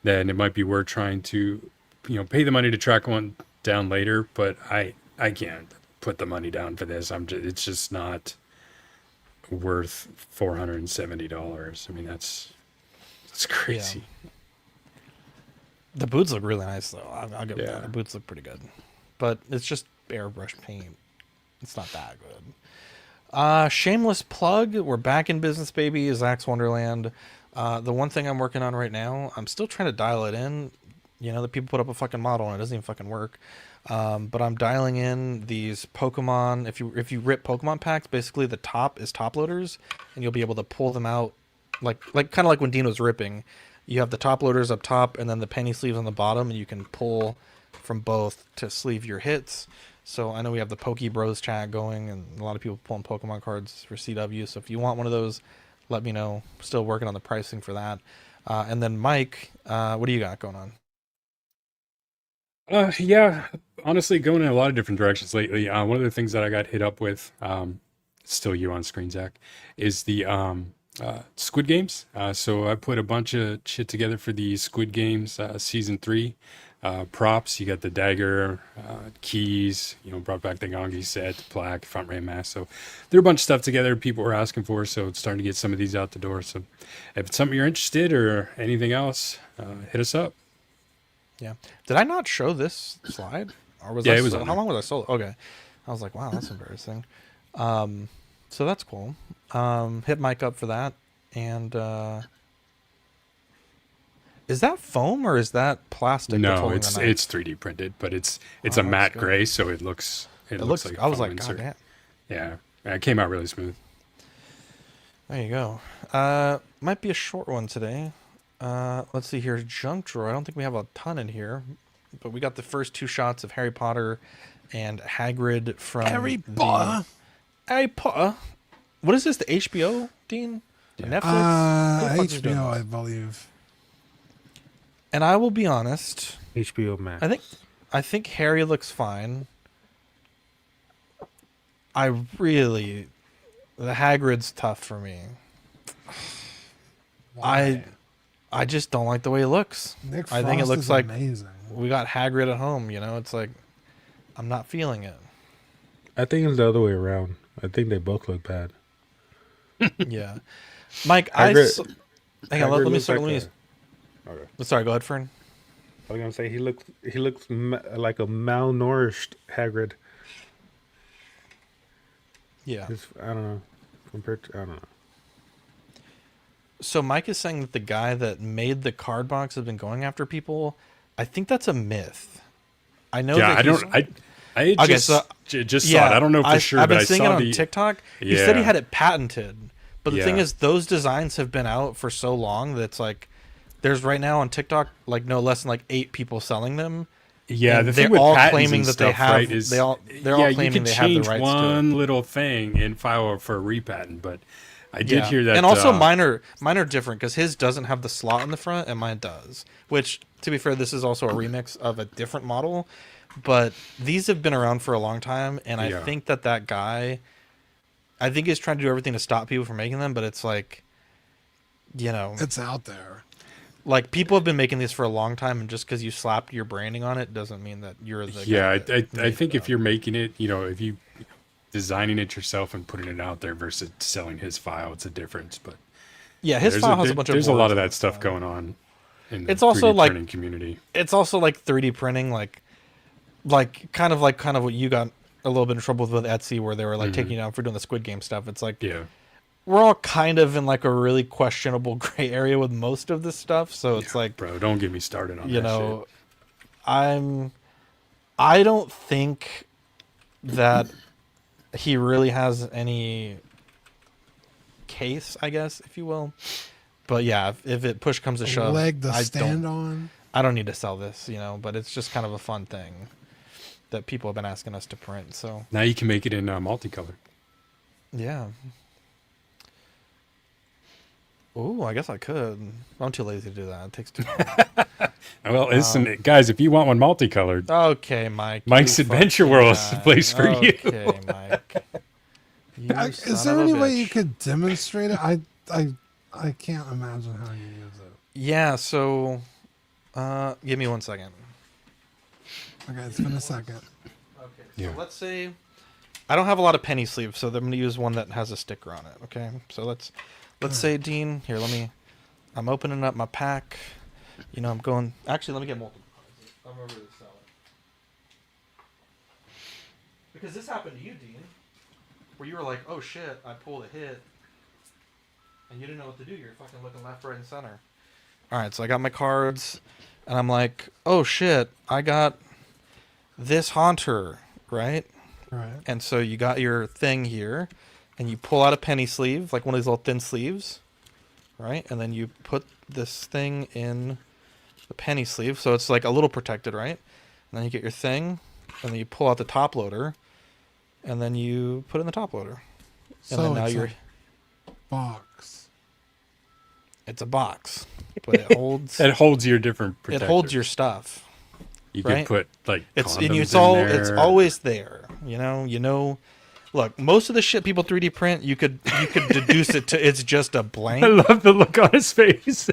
then it might be worth trying to, you know, pay the money to track one down later. But I can't put the money down for this. It's just not worth $470. I mean, that's crazy. Yeah. The boots look really nice though. I'll give it that. The boots look pretty good, but it's just airbrush paint. It's not that good. Shameless plug. We're back in business, baby. Zach's Wonderland. The one thing I'm working on right now, I'm still trying to dial it in. You know, the people put up a fucking model and it doesn't even fucking work. But I'm dialing in these Pokemon. If you rip Pokemon packs, basically the top is top loaders, and you'll be able to pull them out, like kind of like when Dean was ripping. You have the top loaders up top, and then the penny sleeves on the bottom, and you can pull from both to sleeve your hits. So I know we have the Poke Bros chat going, and a lot of people pulling Pokemon cards for CW. So if you want one of those, let me know. Still working on the pricing for that. And then Mike, what do you got going on? Yeah, honestly, going in a lot of different directions lately. One of the things that I got hit up with, still you on screen, Zach, is the Squid Games. So I put a bunch of shit together for the Squid Games season 3 props. You got the dagger, keys, you know, brought back the Gangi set, plaque, front ram mask. So there are a bunch of stuff together people were asking for. So it's starting to get some of these out the door. So if it's something you're interested or anything else, hit us up. Yeah. Did I not show this slide? Or was it was on how long was I solo? Okay. I was like, wow, that's embarrassing. So that's cool. Hit Mike up for that. And is that foam or is that plastic? No, it's 3D printed, but it's a matte gray, so it looks like I was like, insert. God damn. Yeah, it came out really smooth. There you go. Might be a short one today. Let's see here. Junk drawer. I don't think we have a ton in here, but we got the first 2 shots of Harry Potter and Hagrid from Harry Potter. Harry Potter. What is this? The HBO, Dean? The Netflix? HBO, I believe. And I will be honest. HBO Max. I think Harry looks fine. The Hagrid's tough for me. Why? I just don't like the way it looks. Nick I think it Frost looks is like amazing. we got Hagrid at home, you know? It's like, I'm not feeling it. I think it's the other way around. I think they both look bad. Yeah. Mike, hang on, let me start. Okay. Sorry, go ahead, Fern. I was going to say, he looks like a malnourished Hagrid. Yeah. I don't know. Compared to, I don't know. So Mike is saying that the guy that made the card box has been going after people. I think that's a myth. I know. Yeah, that I just saw it. I don't know for sure, I've been but I seeing saw it on TikTok. He said he had it patented, but the thing is, those designs have been out for so long that it's like, there's right now on TikTok like no less than like 8 people selling them. Yeah, they're all claiming that they have. Right, is, they're all claiming they have the rights to it. One little thing and file for a repatent, but I did hear that. And also mine are different because his doesn't have the slot in the front and mine does. Which, to be fair, this is also a remix of a different model. But these have been around for a long time, and I think that guy, I think he's trying to do everything to stop people from making them, but it's like, it's out there. Like, people have been making these for a long time, and just because you slapped your branding on it doesn't mean that you're the guy. I think if you're making it, if you designing it yourself and putting it out there versus selling his file, it's a difference. But yeah, his file has a bunch of. There's a lot of that stuff going on in the it's also 3D printing community. It's also like 3D printing, like kind of what you got a little bit in trouble with Etsy, where they were like taking you down for doing the Squid Game stuff. It's like we're all kind of in like a really questionable gray area with most of this stuff. So it's like, bro, don't get me started on that shit. I don't think that he really has any case, I guess, if you will. But yeah, if it push comes to shove, leg to stand on. I don't need to sell this, but it's just kind of a fun thing that people have been asking us to print. So now you can make it in multicolored. Yeah. Oh, I guess I could. I'm too lazy to do that. It takes too long. Well, listen, guys, if you want one multicolored, okay, Mike. Mike's Adventure World is the place for you. Okay, Mike. Is there any way you could demonstrate it? I can't imagine how you use it. Yeah. So, give me 1 second. Okay, it's been a second. Okay. So let's say I don't have a lot of penny sleeves, so I'm going to use one that has a sticker on it. Okay. So let's say, Dean, here, I'm opening up my pack. I'm going, actually, let me get multiple cards. I'm over to sell it. Because this happened to you, Dean, where you were like, oh shit, I pulled a hit. And you didn't know what to do. You're fucking looking left, right, and center. All right, so I got my cards, and I'm like, oh shit, I got this Haunter, right? Right. And so you got your thing here. And you pull out a penny sleeve, like one of these little thin sleeves, right? And then you put this thing in the penny sleeve, so it's like a little protected, right? And then you get your thing, and then you pull out the top loader, and then you put it in the top loader. And so then now it's you're a box. It's a box, but it holds. It holds your different protectors. It holds your stuff. You right? could put like it's condoms it's in all there. it's always there. Look, most of the shit people 3D print, you could deduce it to it's just a blank. I love the look on his face.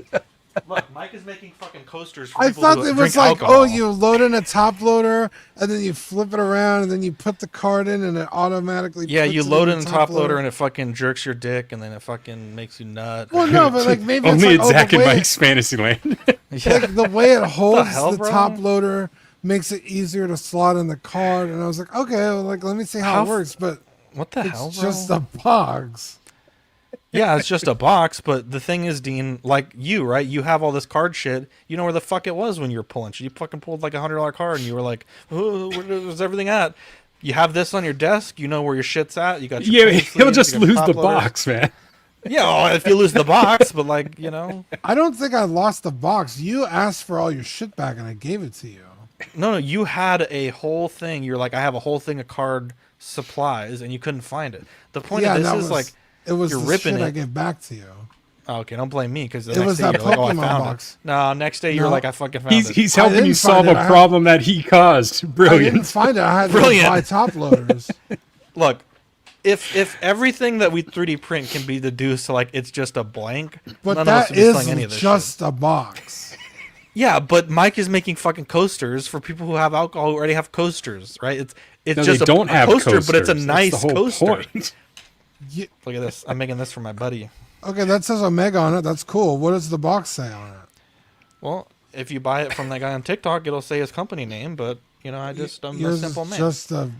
Look, Mike is making fucking coasters for I people thought who it drink was like, alcohol. you load in a top loader, and then you flip it around, and then you put the card in, and it automatically Yeah, puts you it load in it in the top loader, and it fucking jerks your dick, and then it fucking makes you nut. Well, no, but like maybe Only it's at like, Zach the and way Mike's fantasy land. like the way it holds hell, the bro? top loader makes it easier to slot in the card, and I was like, okay, well, like let me see how it works, but what the hell, it's bro? just a box. Yeah, it's just a box, but the thing is, Dean, like you, right? You have all this card shit. You know where the fuck it was when you were pulling shit. You fucking pulled like $100 card, and you were like, oh, where's everything at? You have this on your desk. You know where your shit's at. You got your penny he'll sleeves, just you got your lose top the loader. box, man. Yeah, well, if you lose the box, but like, I don't think I lost the box. You asked for all your shit back, and I gave it to you. No, you had a whole thing. You're like, I have a whole thing of card supplies, and you couldn't find it. The point of this is like, it was you're the ripping shit it. I gave back to you. Okay, don't blame me because the It next was day that you're like, oh, I Pokemon found box. it. No, next day you're No. like, I fucking found it. He's I helping didn't you find solve it. a problem that he caused. I didn't Brilliant. find it. I had Brilliant. to buy top loaders. Look, if everything that we 3D print can be deduced to like it's just a blank, But none of us that would be selling is any of this just shit. a box. Yeah, but Mike is making fucking coasters for people who have alcohol who already have coasters, right? It's No, just they don't a have coaster, but it's a coasters. That's nice the whole coaster. point. Look at this. I'm making this for my buddy. Okay, that says Omega on it. That's cool. What does the box say on it? Well, if you buy it from that guy on TikTok, it'll say his company name, but I'm a Yours simple is man. just a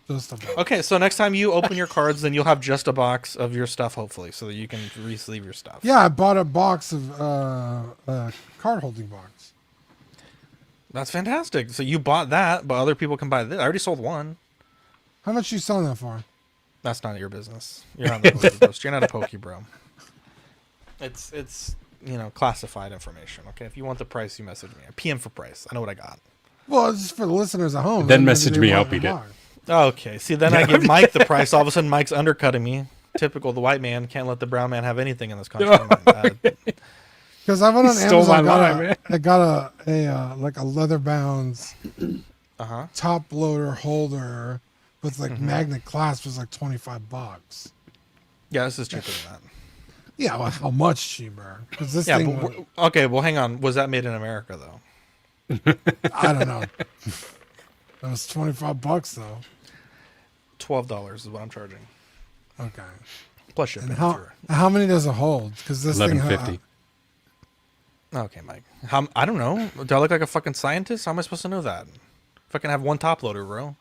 Just a box. Okay, so next time you open your cards, then you'll have just a box of your stuff, hopefully, so that you can re-sleeve your stuff. Yeah, I bought a box of card holding box. That's fantastic. So you bought that, but other people can buy this. I already sold one. How much you selling that for? That's not your business. You're not the Pokebro. You're not a Pokebro. It's classified information. Okay, if you want the price, you message me. PM for price. I know what I got. Well, it's just for the listeners at home. Then message me. I'll beat it. Okay. See, then I give Mike the price. All of a sudden, Mike's undercutting me. Typical. The white man can't let the brown man have anything in this country. Because I went on Stole Amazon. my line, man. I got a like a leather bound top loader holder with like magnet clasp was like $25. Yeah, this is cheaper than that. Yeah, well, how much cheaper? Because this Yeah, thing. but okay. Well, hang on. Was that made in America though? I don't know. That was $25 though. $12 is what I'm charging. Okay. Plus shipping. And how many does it hold? Because this thing. $11.50. Okay, Mike. I don't know. Do I look like a fucking scientist? How am I supposed to know that? Fucking have one top loader, bro.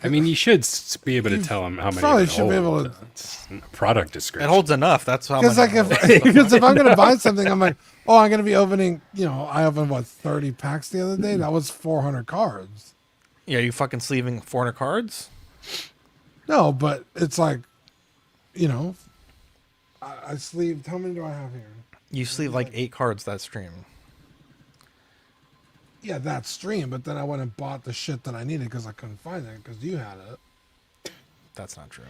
I mean, you should be able to tell them how many. Probably it should be able to. It's a product description. It holds enough. That's how. Because like because if I'm gonna buy something, I'm like, oh, I'm gonna be opening. I opened 30 packs the other day. That was 400 cards. Yeah, you fucking sleeving 400 cards? No, but it's like, I sleeved. How many do I have here? You sleeve like 8 cards that stream. Yeah, that stream. But then I went and bought the shit that I needed because I couldn't find it because you had it. That's not true.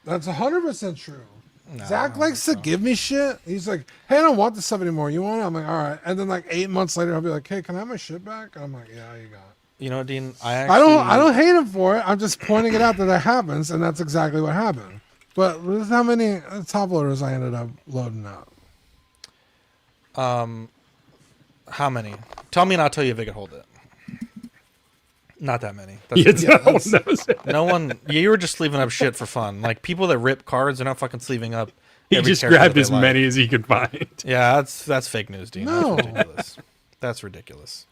That's 100% true. No, Zach likes to give me shit. He's like, hey, I don't want this stuff anymore. You want it? I'm like, all right. And then like 8 months later, I'll be like, hey, can I have my shit back? And I'm like, yeah, you got it. You know, Dean, I don't hate him for it. I'm just pointing it out that happens, and that's exactly what happened. But this is how many top loaders I ended up loading up. How many? Tell me and I'll tell you if I can hold it. Not that many. No one. You were just sleeving up shit for fun. Like people that rip cards are not fucking sleeving up. He just grabbed as many as he could find. Yeah, that's fake news, Dean. No. That's ridiculous. That's ridiculous.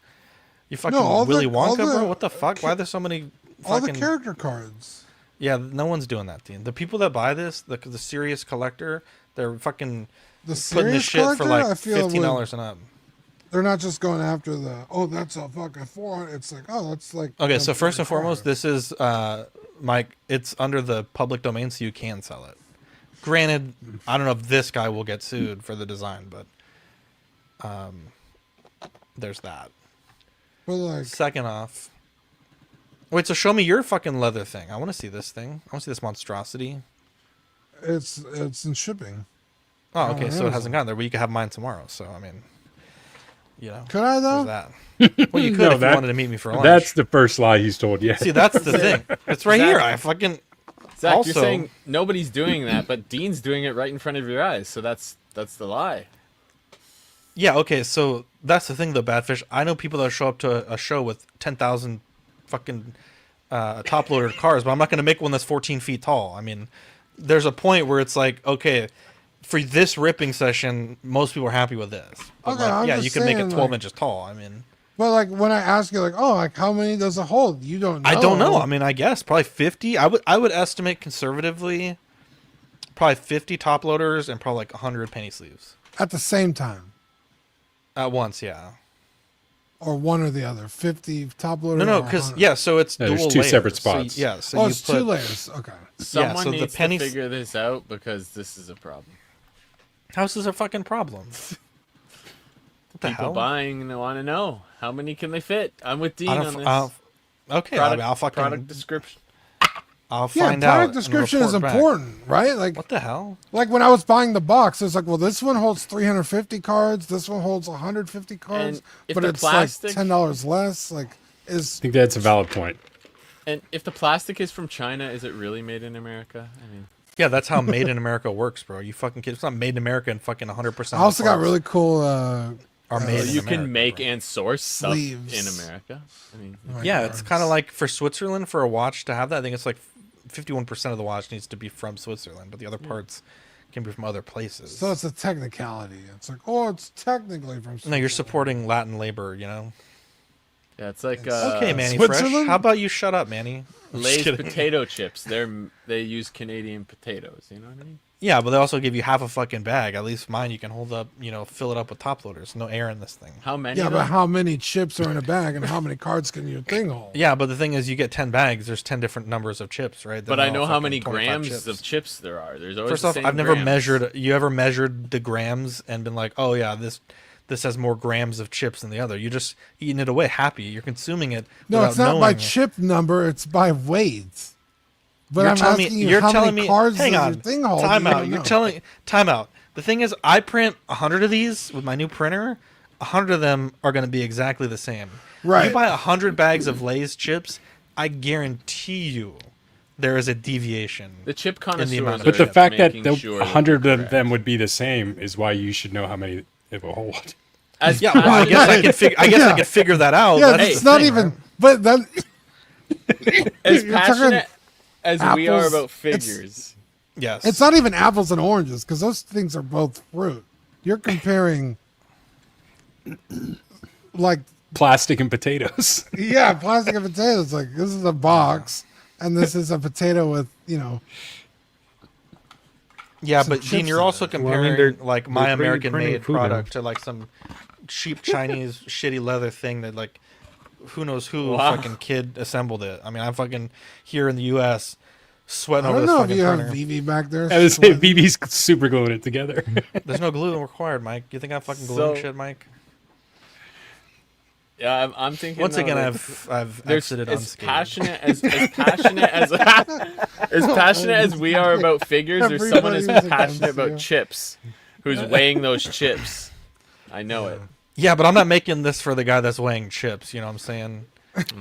You fucking Willy Wonka, bro? What the fuck? Why are there so many all fucking... the character cards? Yeah, no one's doing that, Dean. The people that buy this, the serious collector, they're fucking putting this shit for like $15 and up. They're not just going after that's a fucking 400. It's like, that's like. Okay, so first and foremost, this is, Mike, it's under the public domain, so you can sell it. Granted, I don't know if this guy will get sued for the design, but there's that. But like, second off, wait. So show me your fucking leather thing. I want to see this thing. I want to see this monstrosity. It's in shipping. Oh, okay. So it hasn't gotten there. But you could have mine tomorrow. So I mean, could I though? That. Well, you could if you wanted to meet me for lunch. That's the first lie he's told. Yeah. See, that's the thing. It's right here. I fucking. Zach, also, you're saying nobody's doing that, but Dean's doing it right in front of your eyes. So that's the lie. Yeah, okay, so that's the thing though, Badfish. I know people that show up to a show with 10,000 fucking top loaded cars, but I'm not going to make one that's 14 feet tall. I mean, there's a point where it's like, okay, for this ripping session, most people are happy with this. But Okay, I'm yeah, just you can make it saying, 12 inches tall. I mean, but like when I ask you, like, how many does it hold? You don't know. I don't know. I mean, I guess probably 50. I would estimate conservatively probably 50 top loaders and probably like 100 penny sleeves. At the same time. At once, yeah. Or one or the other. 50 top loader. No, because so it's dual there's two layers. separate spots. So, so it's 2 layers. Okay. Someone so needs the pennies... to figure this out because this is a problem. How's this a fucking problem? What the People hell? buying and want to know how many can they fit. I'm with Dean on this. Okay, I'll fucking product description. I'll find out. Product description is important, right? Like what the hell? Like when I was buying the box, it's like, well, this one holds 350 cards, this one holds 150 cards, but it's like $10 less. Like, I think that's a valid point. And if the plastic is from China, is it really made in America? I mean, yeah, that's how Made in America works, bro. You fucking kid. It's not Made in America and fucking 100%. I also got really cool. you can make and source sleeves stuff in America. I mean, yeah, it's kind of like for Switzerland for a watch to have that. I think it's like 51% of the watch needs to be from Switzerland, but the other parts can be from other places. So it's a technicality. It's like, it's technically from Switzerland. No, you're supporting Latin labor, you know? Yeah, it's like Okay, Manny Switzerland? Fresh. How about you shut up, Manny? Lay's potato chips. They use Canadian potatoes. You know what I mean? Yeah, but they also give you half a fucking bag. At least mine, you can hold up, fill it up with top loaders. No air in this thing. How many? Yeah, of but them? how many chips are in a bag, and how many cards can your thing hold? Yeah, but the thing is, you get 10 bags. There's 10 different numbers of chips, right? But They're I know all how fucking many 25 grams chips. of chips there are. There's always First the off, same I've never grams. measured. You ever measured the grams and been like, oh yeah, this has more grams of chips than the other? You're just eating it away, happy. You're consuming it. No, without it's not by knowing. chip number; it's by weight. But You're I'm telling asking me, you, you're how telling many me. cards Hang does on, your thing hold? time You out. don't You're know. telling time out. The thing is, I print 100 of these with my new printer. 100 of them are going to be exactly the same. Right. You buy 100 bags of Lay's chips, I guarantee you, there is a deviation. The chip in the amount connoisseurs of But the are fact that making the sure that 100 they're of correct. them would be the same is why you should know how many it will hold. As Yeah, well, I guess I can figure. I guess I Yeah. could figure that out. Yeah, That's it's the not thing, even. right? But then as you're talking passionate as we are apples, about it's- figures. Yes. it's not even apples and oranges because those things are both fruit. You're comparing, like, Plastic and potatoes. yeah, plastic and potatoes. Like, this is a box, and this is a potato with Yeah, some but chips Dean, you're in also it. Well, I mean, comparing they're- like they're my 3D American printing made food now. product to like some cheap Chinese shitty leather thing that like who knows who Wow. fucking kid assembled it. I mean, I'm fucking here in the U.S. sweating I over don't this know if fucking you have printer. VV back there. I was saying sweating. BB's super gluing it together. There's no glue required, Mike. You think I'm fucking gluing So- shit, Mike? Yeah, I'm thinking. Once though, again, like, I've there's exited as unscathed. passionate as passionate as as passionate as we are about figures. There's someone as Everybody's passionate against you. about chips, who's weighing those chips. I know it. Yeah, but I'm not making this for the guy that's weighing chips. You know what I'm saying?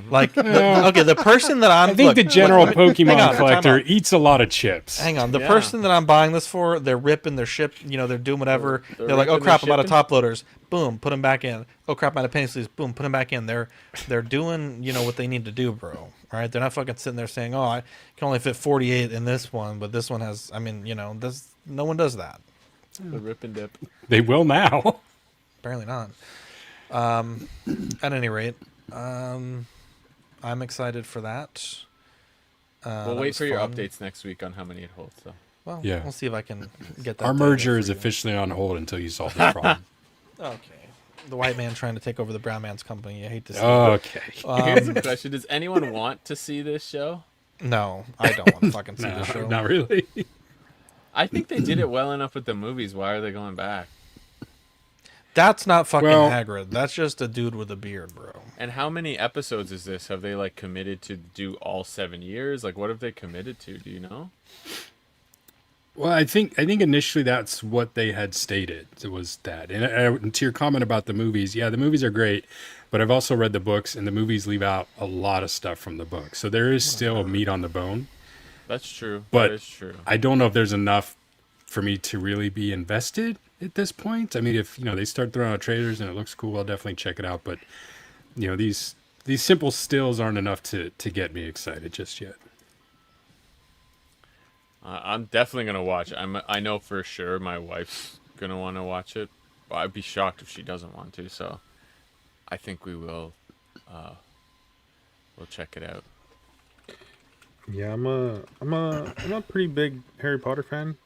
Like, the person that I'm. I think look, the general look, hang on, Pokemon time collector out. eats a lot of chips. Hang on, the Yeah. person that I'm buying this for, they're ripping their ship. They're doing whatever. They're They're like, oh ripping, crap, they're I'm out of shipping? top loaders. Boom, put them back in. Oh crap, I'm out of penny sleeves. Boom, put them back in. They're doing what they need to do, bro. All right, they're not fucking sitting there saying, oh, I can only fit 48 in this one, but this one has. I mean, this no one does that. The rip and dip. They will now. Apparently not. At any rate, I'm excited for that. We'll that wait was for your fun. updates next week on how many it holds. So. Well, Yeah. we'll see if I can get that. Our data merger for is you. officially on hold until you solve this problem. Okay. The white man trying to take over the brown man's company. I hate to see it. Okay. Here's a question: does anyone want to see this show? No, I don't want to fucking see No, the show. not really. I think they did it well enough with the movies. Why are they going back? That's not fucking Well- Hagrid. That's just a dude with a beard, bro. And how many episodes is this? Have they like committed to do all 7 years? Like, what have they committed to? Do you know? Well, I think initially that's what they had stated. It was that. And to your comment about the movies, yeah, the movies are great, but I've also read the books, and the movies leave out a lot of stuff from the books. So there is still meat on the bone. That's true. But that is true. I don't know if there's enough for me to really be invested at this point. I mean, if they start throwing out trailers and it looks cool, I'll definitely check it out. But these simple stills aren't enough to get me excited just yet. I'm definitely gonna watch it. I know for sure my wife's gonna want to watch it. But I'd be shocked if she doesn't want to. So I think we will. We'll check it out. Yeah, I'm a pretty big Harry Potter fan.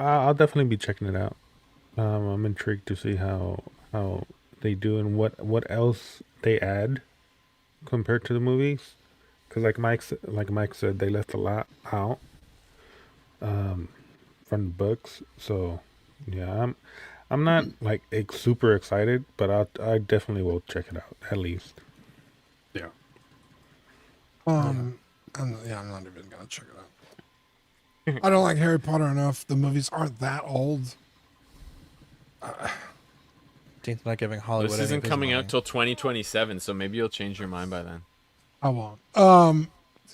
I'll definitely be checking it out. I'm intrigued to see how they do and what else they add compared to the movies. Because like Mike said, they left a lot out from the books. So yeah, I'm not like super excited, but I definitely will check it out at least. Yeah. I'm not even gonna check it out. I don't like Harry Potter enough. The movies aren't that old. Dean's not giving Hollywood. This any isn't of his coming money. out till 2027, so maybe you'll change your mind by then. I won't.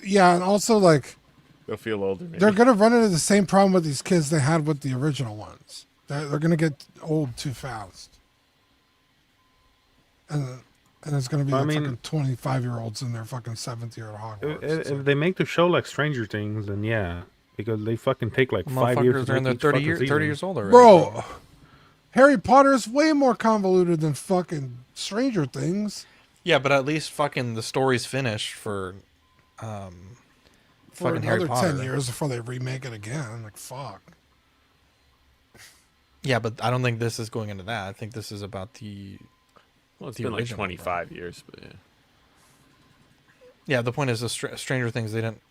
Yeah, and also like They'll feel older. Maybe. they're gonna run into the same problem with these kids they had with the original ones. They're gonna get old too fast, and it's gonna be like fucking 25-year-olds in their fucking 7th year at Hogwarts. If they make the show like Stranger Things, then yeah, because they fucking take like 5 years. Motherfuckers to are in make their each fucking 30 season. years old already. Bro, Harry Potter is way more convoluted than fucking Stranger Things. Yeah, but at least fucking the story's finished for For fucking Harry another Potter. 10 years before they remake it again. Like, fuck. Yeah, but I don't think this is going into that. I think this is about the. Well, it's the been like original, 25 years, but yeah. Yeah, the point is the Stranger Things. They didn't.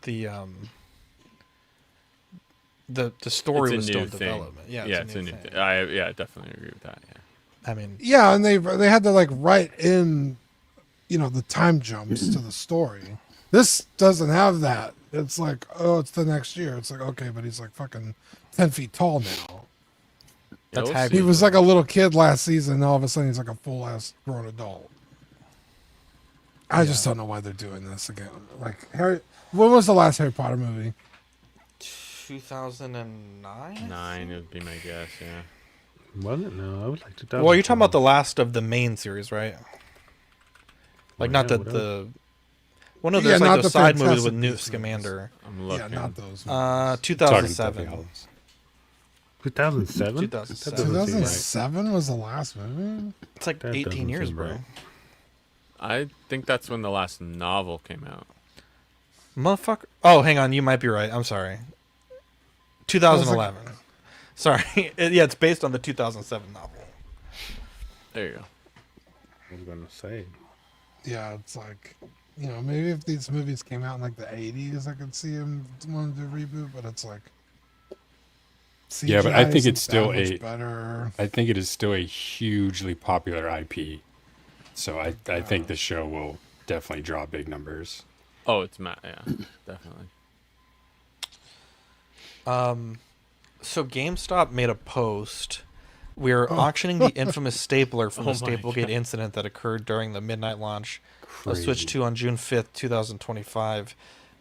The story was still in development. Yeah, it's a new thing. I definitely agree with that. Yeah. I mean, Yeah, and they had to like write in, the time jumps to the story. This doesn't have that. It's like, oh, it's the next year. It's like, okay, but he's like fucking 10 feet tall now. That's we'll He was like a little kid last season, and all of a sudden he's like a full ass grown adult. I just don't know why they're doing this again. Like when was the last Harry Potter movie? 2009. 9 would be my guess. Yeah. Was it? No, I was like 2000. Well, you're talking about the last of the main series, right? Like, not yeah, the. Well, no, there's Yeah, like not those the side movies Fantastic with Newt Beasts Scamander. I'm looking. Yeah, not those. 2007. 2007. 2007 was the last movie. It's like That 18 doesn't years, seem bro. right. I think that's when the last novel came out. Motherfucker. Oh, hang on. You might be right. I'm sorry. 2011. Sorry. Yeah, it's based on the 2007 novel. There you go. I was gonna say. Yeah, it's like, maybe if these movies came out in like the 80s, I could see him wanting to reboot, but it's like. Yeah, but I CGI think it's isn't still that much better. I think it is still a hugely popular IP. So I think the show will definitely draw big numbers. Oh, it's Matt. Yeah, definitely. So GameStop made a post. We're auctioning the infamous stapler from the Staplegate incident that occurred during the midnight launch of Switch 2 on June 5th, 2025.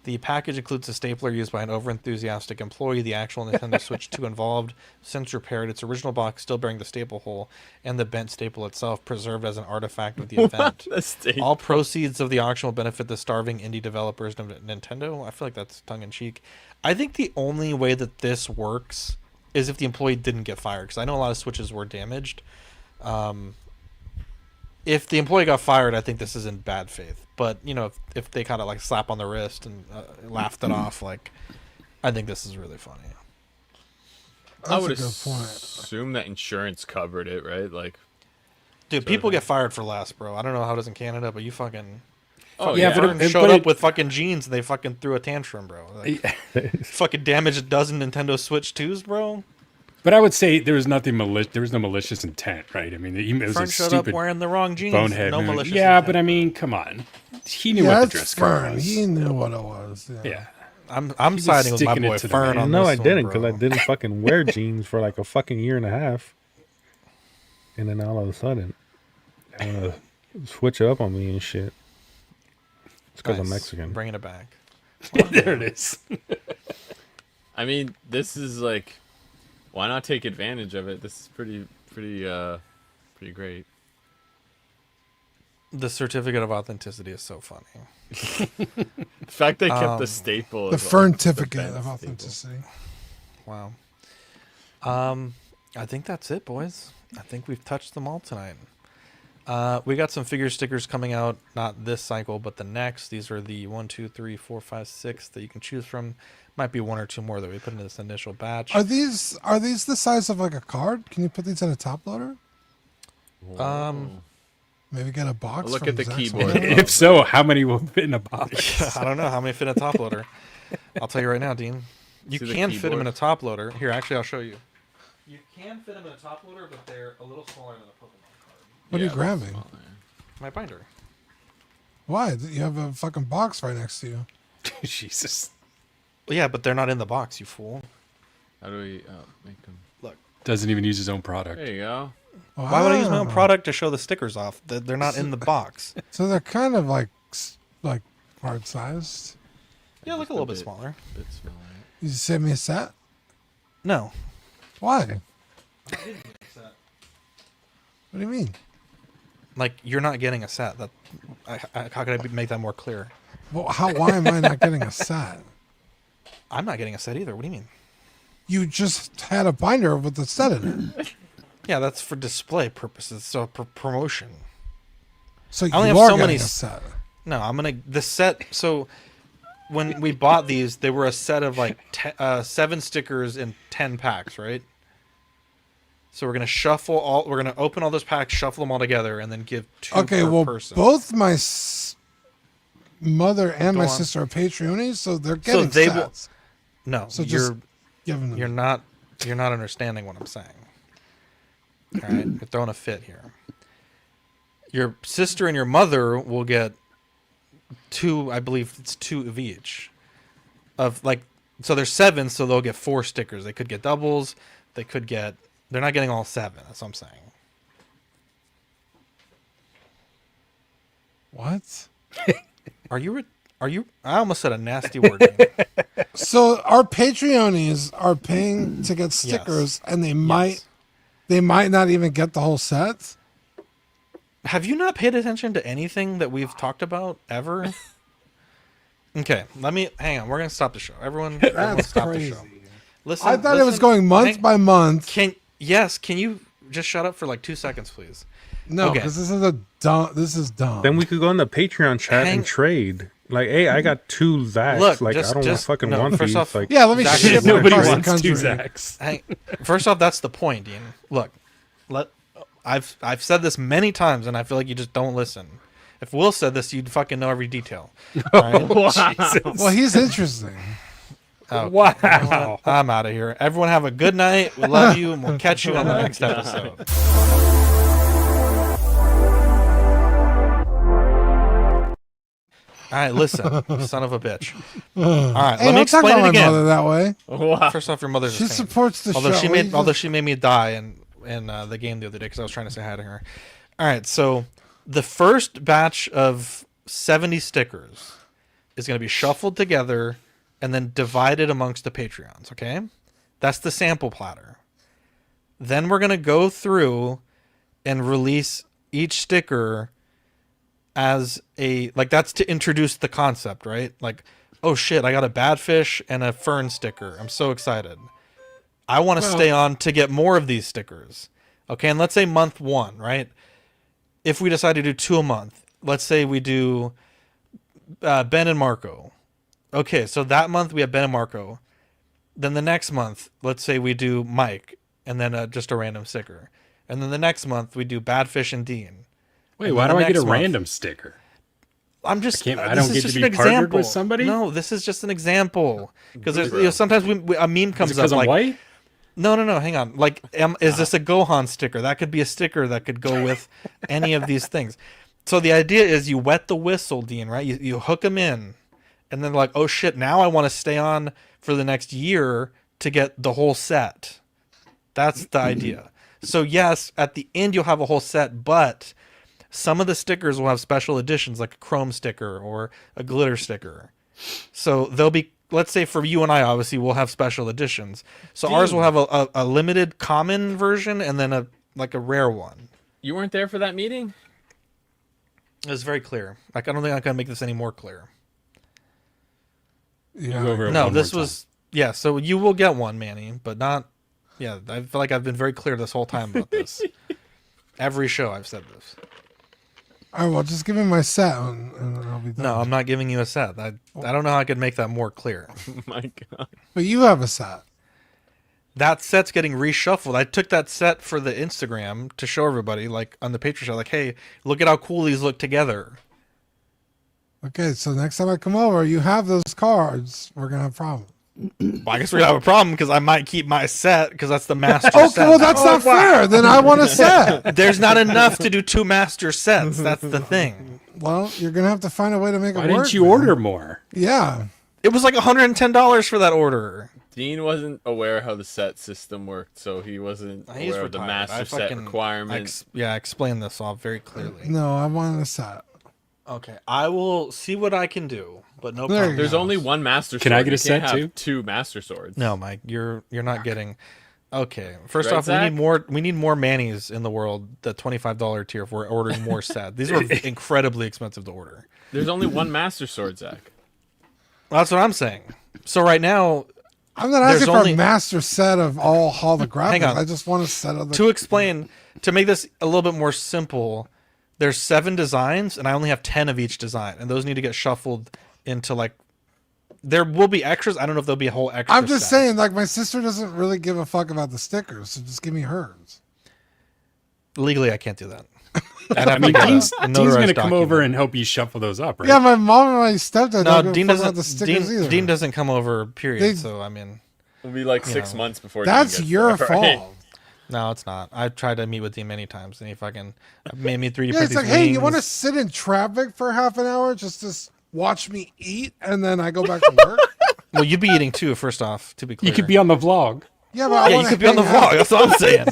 The package includes a stapler used by an overenthusiastic employee. The actual Nintendo Switch 2 involved, since repaired, its original box still bearing the staple hole, and the bent staple itself preserved as an artifact of the event. All proceeds of the auction will benefit the starving indie developers of Nintendo. I feel like that's tongue-in-cheek. I think the only way that this works is if the employee didn't get fired, because I know a lot of Switches were damaged. If the employee got fired, I think this is in bad faith. But, if they kind of like slap on the wrist and laughed it off, like, I think this is really funny. I would assume that insurance covered it, right? Like, dude, people get fired for less, bro. I don't know how it is in Canada, but you fucking. Oh, yeah, but it showed up with fucking jeans and they fucking threw a tantrum, bro. Like, fucking damaged a dozen Nintendo Switch 2s, bro. But I would say there was nothing there was no malicious intent, right? I mean, it was Fern a showed stupid up wearing the wrong jeans. bonehead No move. malicious Yeah, intent. but I mean, come on. He knew what the dress code Fern. was. He knew what it was. Yeah. I'm siding with my sticking it boy to the Fern man. on No, this I didn't, one, because I bro. didn't fucking wear jeans for like a fucking year and a half. And then all of a sudden, they want to switch up on me and shit. It's because I'm Nice. Mexican. Bringing it back. There it is. I mean, this is like, why not take advantage of it? This is pretty great. The certificate of authenticity is so funny. The fact they kept the staple. The is Fern the certificate bent of staple. authenticity. Wow. I think that's it, boys. I think we've touched them all tonight. We got some figure stickers coming out, not this cycle, but the next. These are the 1, 2, 3, 4, 5, 6 that you can choose from. Might be one or two more that we put in this initial batch. Are these the size of like a card? Can you put these in a top loader? Maybe get a box. Look from at the Zach's keyboard. Auto? If so, how many will fit in a box? I don't know how many fit in a top loader. I'll tell you right now, Dean. You See the can fit them in keyboard? a top loader. Here, actually, I'll show you. You can fit them in a top loader, but they're a little smaller than a Pokemon card. What are you Yeah, grabbing? smaller. My binder. Why? You have a fucking box right next to you. Jesus. Well, yeah, but they're not in the box, you fool. How do we make them? Doesn't even use his own product. There you go. Why would I use my own Wow. product to show the stickers off? They're not in the box. So they're kind of like card sized. Yeah, look a little bit smaller. Bit smaller. You send me a set? No. Why? What do you mean? Like, you're not getting a set. How could I make that more clear? Well, why am I not getting a set? I'm not getting a set either. What do you mean? You just had a binder with a set in it. Yeah, that's for display purposes. So promotion. So I only you have are so getting many a set. No, the set. So when we bought these, they were a set of like 7 stickers in 10 packs, right? So we're gonna we're gonna open all those packs, shuffle them all together, and then give 2 per person. Both my mother and Go my on. sister are Patreonies, so they're getting they sets. No, So just give them. you're not understanding what I'm saying. All right, you're throwing a fit here. Your sister and your mother will get 2. I believe it's 2 of each. So there's 7, so they'll get 4 stickers. They could get doubles. They could get. They're not getting all 7. That's what I'm saying. What? Are you? I almost said a nasty word. Ian. So our Patreonies are paying to get stickers, and they might not even get the whole set. Have you not paid attention to anything that we've talked about ever? Okay, hang on. We're gonna stop the show. Everyone stop crazy. the show. Listen. I thought it was going month by month. Can you just shut up for like 2 seconds, please? No, because this is dumb. Then we could go in the Patreon chat and trade. Like, hey, I got 2 Zacks. Look, like, I don't want these. Off, like, yeah, let me ship them Nobody across the wants 2 country. Zacks. First off, that's the point, Dean. Look, I've said this many times, and I feel like you just don't listen. If Will said this, you'd fucking know every detail. Right? Well, he's interesting. Oh, wow. You know what? I'm out of here. Everyone have a good night. We love you, and we'll catch you on the next episode. All right, listen, son of a bitch. All right, Hey, let me don't talk explain about it again. my mother that way. Wow. First off, your mother's She a saint. supports the although show. Although she made me die in the game the other day because I was trying to say hi to her. All right, so the first batch of 70 stickers is going to be shuffled together and then divided amongst the Patreons, okay? That's the sample platter. Then we're going to go through and release each sticker as that's to introduce the concept, right? Like, oh shit, I got a badfish and a fern sticker. I'm so excited. I want to stay on to get more of these stickers. Okay, and let's say month 1, right? If we decide to do 2 a month, let's say we do Ben and Marco. Okay, so that month we have Ben and Marco. Then the next month, let's say we do Mike, and then just a random sticker. And then the next month we do Badfish and Dean. Wait, why do I get a random sticker? I'm just. I don't get to be partnered with somebody. No, this is just an example because sometimes a meme comes up I'm like, white? No, hang on. Like, is this a Gohan sticker? That could be a sticker that could go with any of these things. So the idea is you wet the whistle, Dean, right? You hook them in, and then like, oh shit, now I want to stay on for the next year to get the whole set. That's the idea. So yes, at the end you'll have a whole set, but some of the stickers will have special editions, like a chrome sticker or a glitter sticker. So they'll be, let's say for you and I, obviously, we'll have special editions. So ours will have a limited common version and then a rare one. You weren't there for that meeting? It was very clear. Like, I don't think I can make this any more clear. Yeah. No, this was, yeah, so you will get one, Manny, but not, yeah, I feel like I've been very clear this whole time about this. Every show I've said this. All right, well, just give me my set and I'll be done. No, I'm not giving you a set. I don't know how I could make that more clear. Oh my God. But you have a set. That set's getting reshuffled. I took that set for the Instagram to show everybody, like on the Patreon show, like, hey, look at how cool these look together. Okay, so next time I come over, you have those cards. We're gonna have problems. Well, I guess we're gonna have a problem because I might keep my set because that's the master Okay, set. well, that's not fair. Then I want a set. There's not enough to do 2 master sets. That's the thing. Well, you're gonna have to find a way to make it Why work. didn't you order more? Yeah. It was like $110 for that order. Dean wasn't aware how the set system worked, so he wasn't He's aware of the retired. master set requirements. I explained this all very clearly. No, I wanted a set. Okay, I will see what I can do, but no There you problem. There's only one master sword. Can I get a You set can't too? have 2 master swords. No, Mike, you're not getting. Okay, first Right, off, Zach? we need more Mannies in the world. The $25 tier if we're ordering more sets. These were incredibly expensive to order. There's only one master sword, Zach. Well, that's what I'm saying. So right now, I'm not asking for a master set of all holographics. Hang on. I just want a set of the... To explain, to make this a little bit more simple, there's 7 designs, and I only have 10 of each design, and those need to get shuffled into like... There will be extras. I don't know if there'll be a whole extra I'm just set. saying, like, my sister doesn't really give a fuck about the stickers, so just give me hers. Legally, I can't do that. I mean, Dean's going to come over and help you shuffle those up, right? Yeah, my mom and my stepdad don't Dean give a fuck about the doesn't. stickers either. Dean doesn't come over. Period. So I mean, It'll be like 6 months before. That's Dean gets your there, fault. right? No, it's not. I've tried to meet with Dean many times, and he fucking made me 3D Yeah, print it's these like, hey, you wings. want to sit in traffic for half an hour just to watch me eat, and then I go back to work? Well, you'd be eating too. First off, to be clear, You could be on the vlog. Yeah, but you could be on the vlog. That's what I'm saying.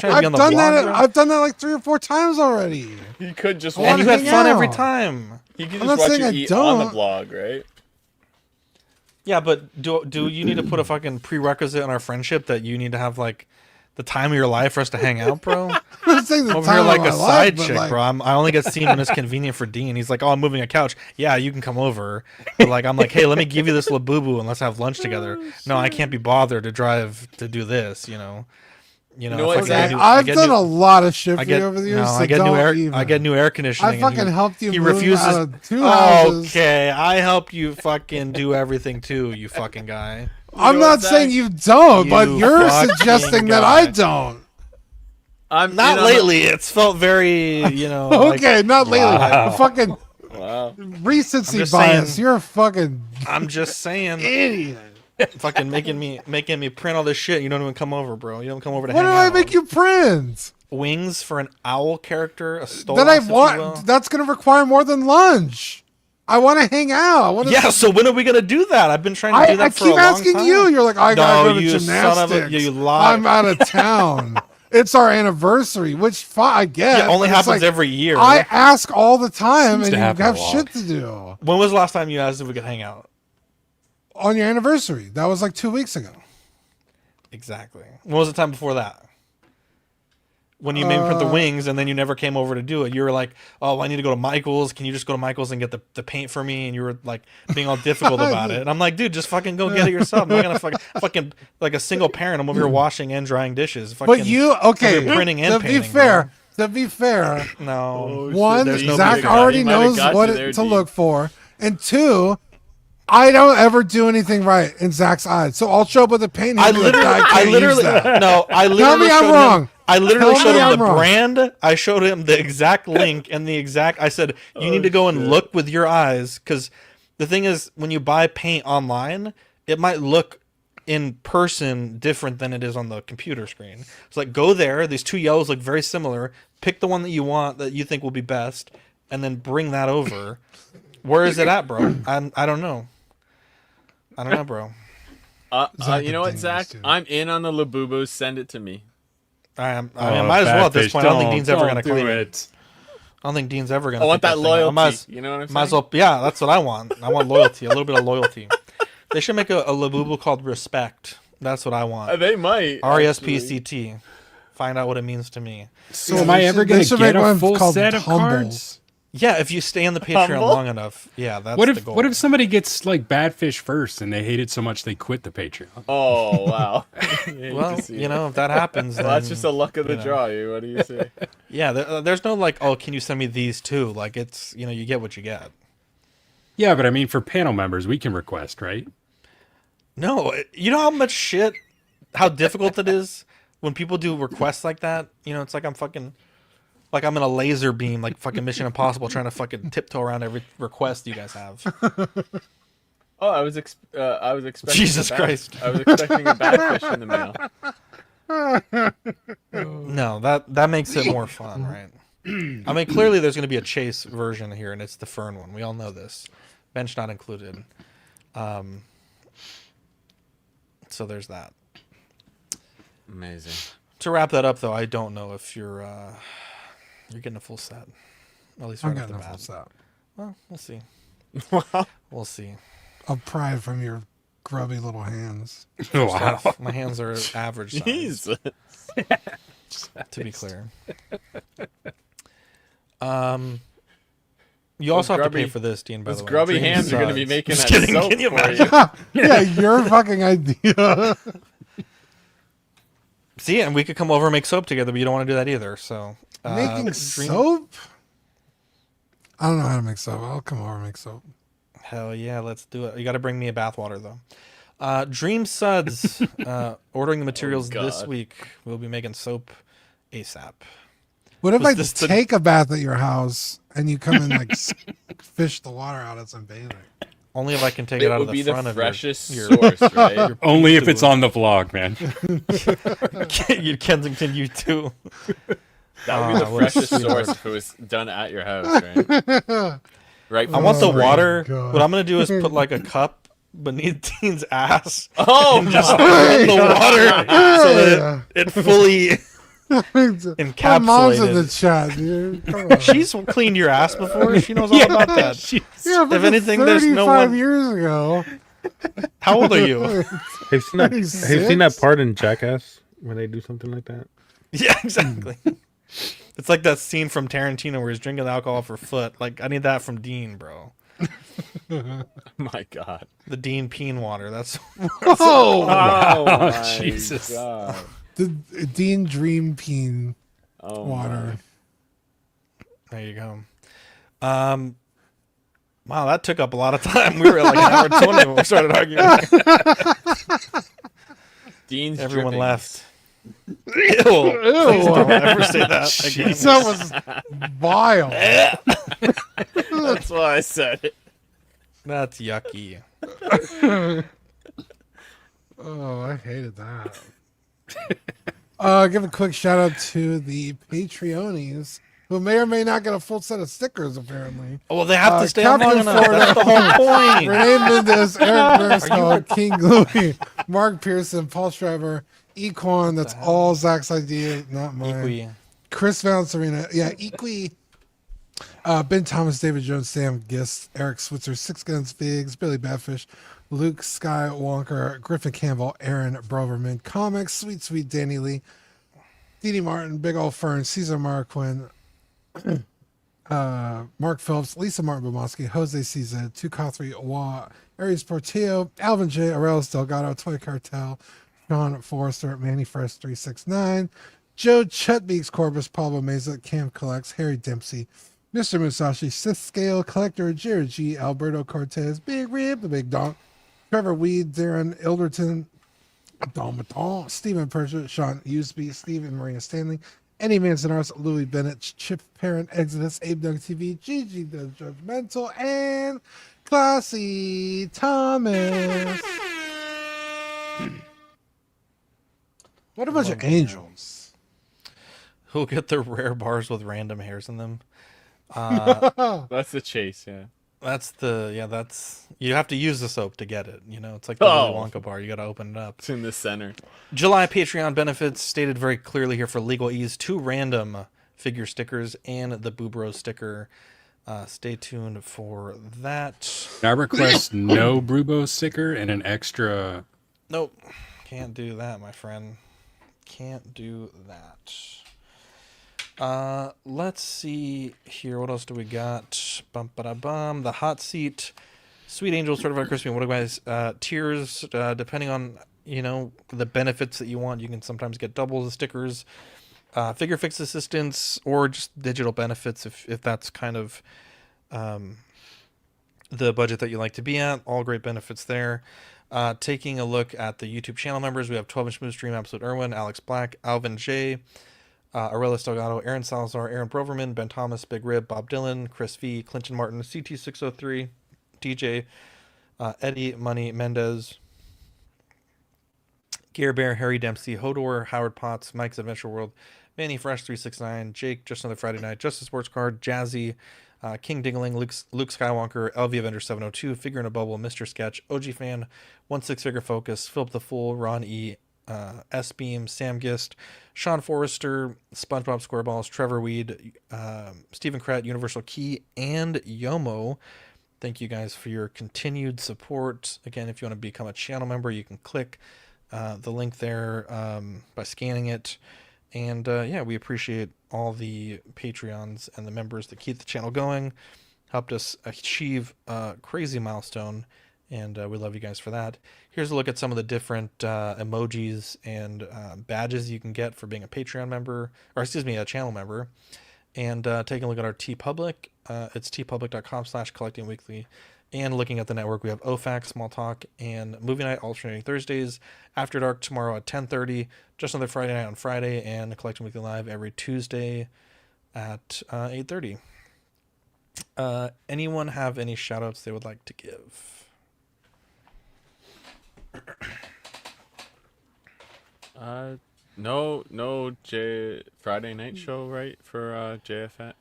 I've done that. I've done that like 3 or 4 times already. You could just and you wanna had hang fun out. every time. You can I'm just not watch saying you I eat on the don't. vlog, right? Yeah, but do you need to put a fucking prerequisite in our friendship that you need to have like the time of your life for us to hang out, bro? I'm not saying the Over time here of like my a life, side but, chick, like- bro. I only get seen when it's convenient for Dean. He's like, "Oh, I'm moving a couch." Yeah, you can come over. But like, I'm like, "Hey, let me give you this labubu and let's have lunch together." No, I can't be bothered to drive to do this. You know. know if what, I Zach? get I've new- done a lot of shit I for get you over the years. no, so I get new don't air. even. I get new air conditioning. I and fucking helped you He move refuses. out of 2 houses. Okay, I help you fucking do everything too. You fucking guy. I'm know not what, saying Zach? you don't, but You you're fucking suggesting that guy. I don't. I'm Not in on lately. It's felt very, Okay, not lately. Wow. Fucking Wow. recency I'm just bias. saying- You're a fucking I'm just saying, idiot. fucking making me print all this shit. You don't even come over, bro. You don't come over to What hang did I out. make you print? Wings for an owl character, a stolas, That I if you will. want. That's gonna require more than lunch. I want to hang out. I want to. Yeah, so when are we gonna do that? I've been trying to do that I for a keep long asking time. you. You're like, I gotta No, go to you son of gymnastics. a- you lie. I'm out of town. It's our anniversary, which I get. Yeah, only but it's happens like, every year. I ask all the time, Seems and to you happen have a lot. shit to do When was the last time you asked if we could hang out? on your anniversary. That was like 2 weeks ago. Exactly. When was the time before that? When you made me print the wings and then you never came over to do it. You were like, "Oh, I need to go to Michael's. Can you just go to Michael's and get the paint for me?" And you were like being all difficult about it. And I'm like, "Dude, just fucking go get it yourself. I'm not gonna fucking like a single parent. I'm over here washing and drying dishes. Fucking, But you okay? over here printing and to painting, be fair, to be fair, No. one, there's no Zach big already He might have knows got what you there, to Dean. look for, and 2, I don't ever do anything right in Zach's eyes. So I'll show up with a paint. I and he'll be like, literally, can't use that." no, I literally Tell me I'm showed wrong. him. I literally Tell showed me him I'm the wrong. brand. I showed him the exact link and the exact. I said, "You need to go and look with your eyes," because the thing is, when you buy paint online, it might look in person different than it is on the computer screen. It's like, go there. These 2 yellows look very similar. Pick the one that you want that you think will be best, and then bring that over. Where is it at, bro? I don't know. I don't know, bro. You know what, Zach? I'm in on the Labubu. Send it to me. I mean, I might as well at this Badfish, point. I don't think Dean's ever don't going to do claim it. it. I don't think Dean's ever going to. I want that thing. loyalty. You know what I'm saying? Might as well. Yeah, that's what I want. I want loyalty. A little bit of loyalty. They should make a Labubu called Respect. That's what I want. They might. RESPCT. Find out what it means to me. So am I ever going to get a full set of cards? Yeah, if you stay on the Patreon Humble? long enough. Yeah, that's What the if goal. what if somebody gets like Badfish first and they hate it so much they quit the Patreon? Oh wow. Yeah, Well, you know, if that happens, well, that's then, just a luck of the you know. draw. You. What do you say? Yeah, there's no like, oh, can you send me these too? Like, it's, you know, you get what you get. Yeah, but I mean, for panel members, we can request, right? No, you know how much shit, how difficult it is when people do requests like that. You know, it's like I'm in a laser beam, like fucking Mission Impossible, trying to fucking tiptoe around every request you guys have. Oh, I was expecting. Jesus Christ. I was expecting a Badfish in the mail. No, that makes it more fun, right? I mean, clearly there's going to be a chase version here, and it's the Fern one. We all know this. Bench not included. So there's that. Amazing. To wrap that up, though, I don't know if you're getting a full set. At least I'm right off getting the a full bat. set. Well, we'll see. We'll see. I'll pry it from your grubby little hands. Wow. My hands are average size. Jesus. To be clear. You also have to grubby- pay for this, Dean, by those the way. grubby Dream hands are going to be suds. making Just that kidding. soap Can you for imagine? Yeah, your fucking idea. See, and we could come over and make soap together, but you don't want to do that either. So Making soap? I don't know how to make soap. I'll come over and make soap. Hell yeah, let's do it. You got to bring me a bathwater though. Dream Suds, ordering the materials this God. week. We'll be making soap ASAP. What if Was I this the- take a bath at your house and you come and like fish the water out as I'm bathing? Only if I can take It it out would of be the the front of freshest your source, right? your Only if it's YouTube. on the vlog, man. You Kensington, you too. That would be the what a freshest sweetheart. source if it was done at your house, right? Right. I from want the spring. water. God. What I'm gonna do is put like a cup beneath Dean's ass. Oh, and just my run the water so that it fully My mom's in the encapsulated. chat, dude. Come on. She's cleaned your ass before. She knows all about that. Yeah, if but anything, there's 35 no one. years ago. How old are you? Have you seen that? Have you seen that part in Jackass when they do something like that? Yeah, exactly. It's like that scene from Tarantino where he's drinking alcohol for foot. Like, I need that from Dean, bro. My God. The Dean Peen water. That's Oh, Oh, my Jesus. God. the Dean Dream Peen Oh, water. there you go. Wow, that took up a lot of time. We were at like an hour 20 when we started arguing. Dean's Everyone dripping. left. Ew. Please don't ever say that again. That was vile. That's why I said it. That's yucky. Oh, I hated that. Give a quick shout out to the Patreonies who may or may not get a full set of stickers, apparently. Oh, well, they have to stay on Captain long enough. Florida, That's the whole point. Renee Mendez, Eric Mariscal, King Louie, Mark Pearson, Paul Schreiber, Equan, that's all Zach's idea, not mine. Equi. Chris Valencerina, yeah, Equi, Ben Thomas, David Jones, Sam Gist, Eric Switzer, Six Guns Figs, Billy Badfish, Luke Skywalker, Griffin Campbell, Aaron Broverman, Comics, Sweet Danny Lee, Dee Dee Martin, Big Ol' Fern, Cesar Marquin, Mark Phillips, Lisa Martin Bomoski, Jose Cesar, Tukathri Wa, Aries Portillo, Alvin J, Arelis Delgado, Toy Cartel, Sean Forrester, Manny Fresh 369, Joe Chutbeeks, Corbus, Pablo Meza, Cam Collects, Harry Dempsey, Mr. Musashi, Sith Scale, Collector, Jared G, Alberto Cortez, Big Rib, The Big Donk, Trevor Weed, Darren Ilderton, Don Maton, Stephen Persia, Sean Usby, Stephen Maria Stanley, Eddie Manzanares, Louis Bennett, Chip Parent, Exodus, Abe Doug TV, Gigi the Judgmental, and Classy Thomas. What a bunch of angels. Who'll get the rare bars with random hairs in them. That's the chase, yeah. That's you have to use the soap to get it. You know, it's like the Willy Wonka bar. You got to open it up. It's in the center. July Patreon benefits stated very clearly here for legal ease: 2 random figure stickers and the Boobro sticker. Stay tuned for that. I request no Brubo sticker and an extra. Nope, can't do that, my friend. Can't do that. Let's see here. What else do we got? Bum ba da bum. The hot seat. Sweet Angel Certified Crispy. What guys? Tiers. Depending on the benefits that you want, you can sometimes get double the stickers. Figure fix assistance or just digital benefits if that's kind of the budget that you like to be at. All great benefits there. Taking a look at the YouTube channel members, we have 12-inch Moose Dream, Absolute Irwin, Alex Black, Alvin J, Arelis Delgado, Aaron Salazar, Aaron Broverman, Ben Thomas, Big Rib, Bob Dylan, Chris V, Clinton Martin, CT603, DJ, Eddie Money Mendez, Gear Bear, Harry Dempsey, Hodor, Howard Potts, Mike's Adventure World, Manny Fresh 369, Jake, Just Another Friday Night, Justice Sports Card, Jazzy, King Dingling, Luke Skywalker, LV Avenger 702, Figure in a Bubble, Mr. Sketch, OG Fan, 16 Figure Focus, Philip the Fool, Ron E, S Beam, Sam Gist, Sean Forrester, SpongeBob SquareBalls, Trevor Weed, Stephen Krat, Universal Key, and Yomo. Thank you guys for your continued support. Again, if you want to become a channel member, you can click the link there by scanning it. And we appreciate all the Patreons and the members that keep the channel going. helped us achieve a crazy milestone, and we love you guys for that. Here's a look at some of the different emojis and badges you can get for being a Patreon member, or excuse me, a channel member. And taking a look at our TeePublic. It's tpublic.com/collectingweekly. And looking at the network, we have OFAC, Small Talk, and Movie Night alternating Thursdays, After Dark tomorrow at 10:30, Just Another Friday Night on Friday, and Collecting Weekly Live every Tuesday at 8:30. Anyone have any shout-outs they would like to give? No Friday night show, right, for JAFN,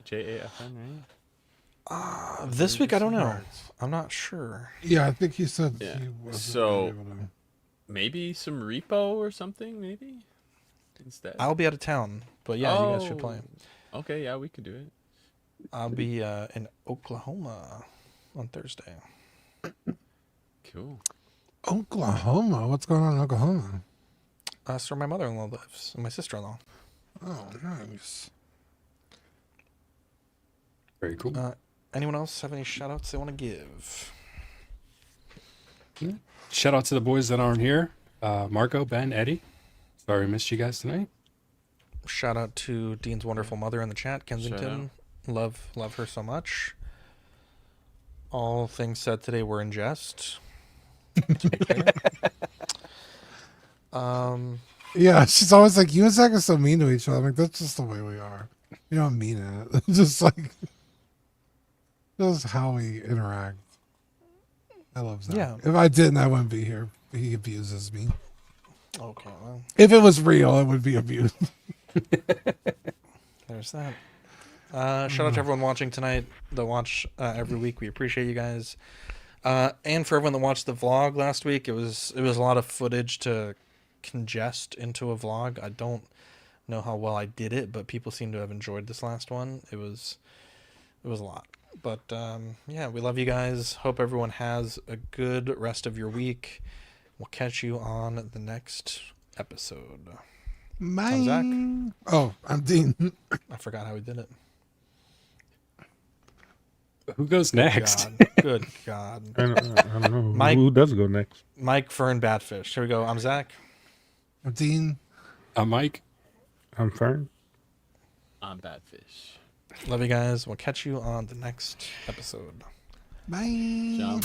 right? This week I don't know. I'm not sure. Yeah, I think he said Yeah. he wasn't So able to. maybe some repo or something, maybe instead. I'll be out of town, but yeah, you guys should play. Okay, yeah, we could do it. I'll be in Oklahoma on Thursday. Cool. Oklahoma? What's going on in Oklahoma? That's where my mother-in-law lives and my sister-in-law. Oh, nice. Very cool. Anyone else have any shout-outs they want to give? Shout out to the boys that aren't here. Marco, Ben, Eddie. Sorry we missed you guys tonight. Shout out to Dean's wonderful mother in the chat, Kensington. Love her so much. All things said today were in jest. To be clear. Yeah, she's always like, you and Zach are so mean to each other. I'm like, that's just the way we are. You don't mean it. It's just like, that's how we interact. I love Zach. Yeah. If I didn't, I wouldn't be here. He abuses me. Okay, well. If it was real, it would be abused. There's that. Shout out to everyone watching tonight that watch every week. We appreciate you guys. And for everyone that watched the vlog last week, it was a lot of footage to congest into a vlog. I don't know how well I did it, but people seem to have enjoyed this last one. It was a lot. But yeah, we love you guys. Hope everyone has a good rest of your week. We'll catch you on the next episode. Bye. I'm Zach. Oh, I'm Dean. I forgot how we did it. Who goes next? Good God. I don't know. Mike, Who does go next? Mike, Fern, Badfish. Here we go. I'm Zach. I'm Dean. I'm Mike. I'm Fern. I'm Badfish. Love you guys. We'll catch you on the next episode. Bye. Ciao.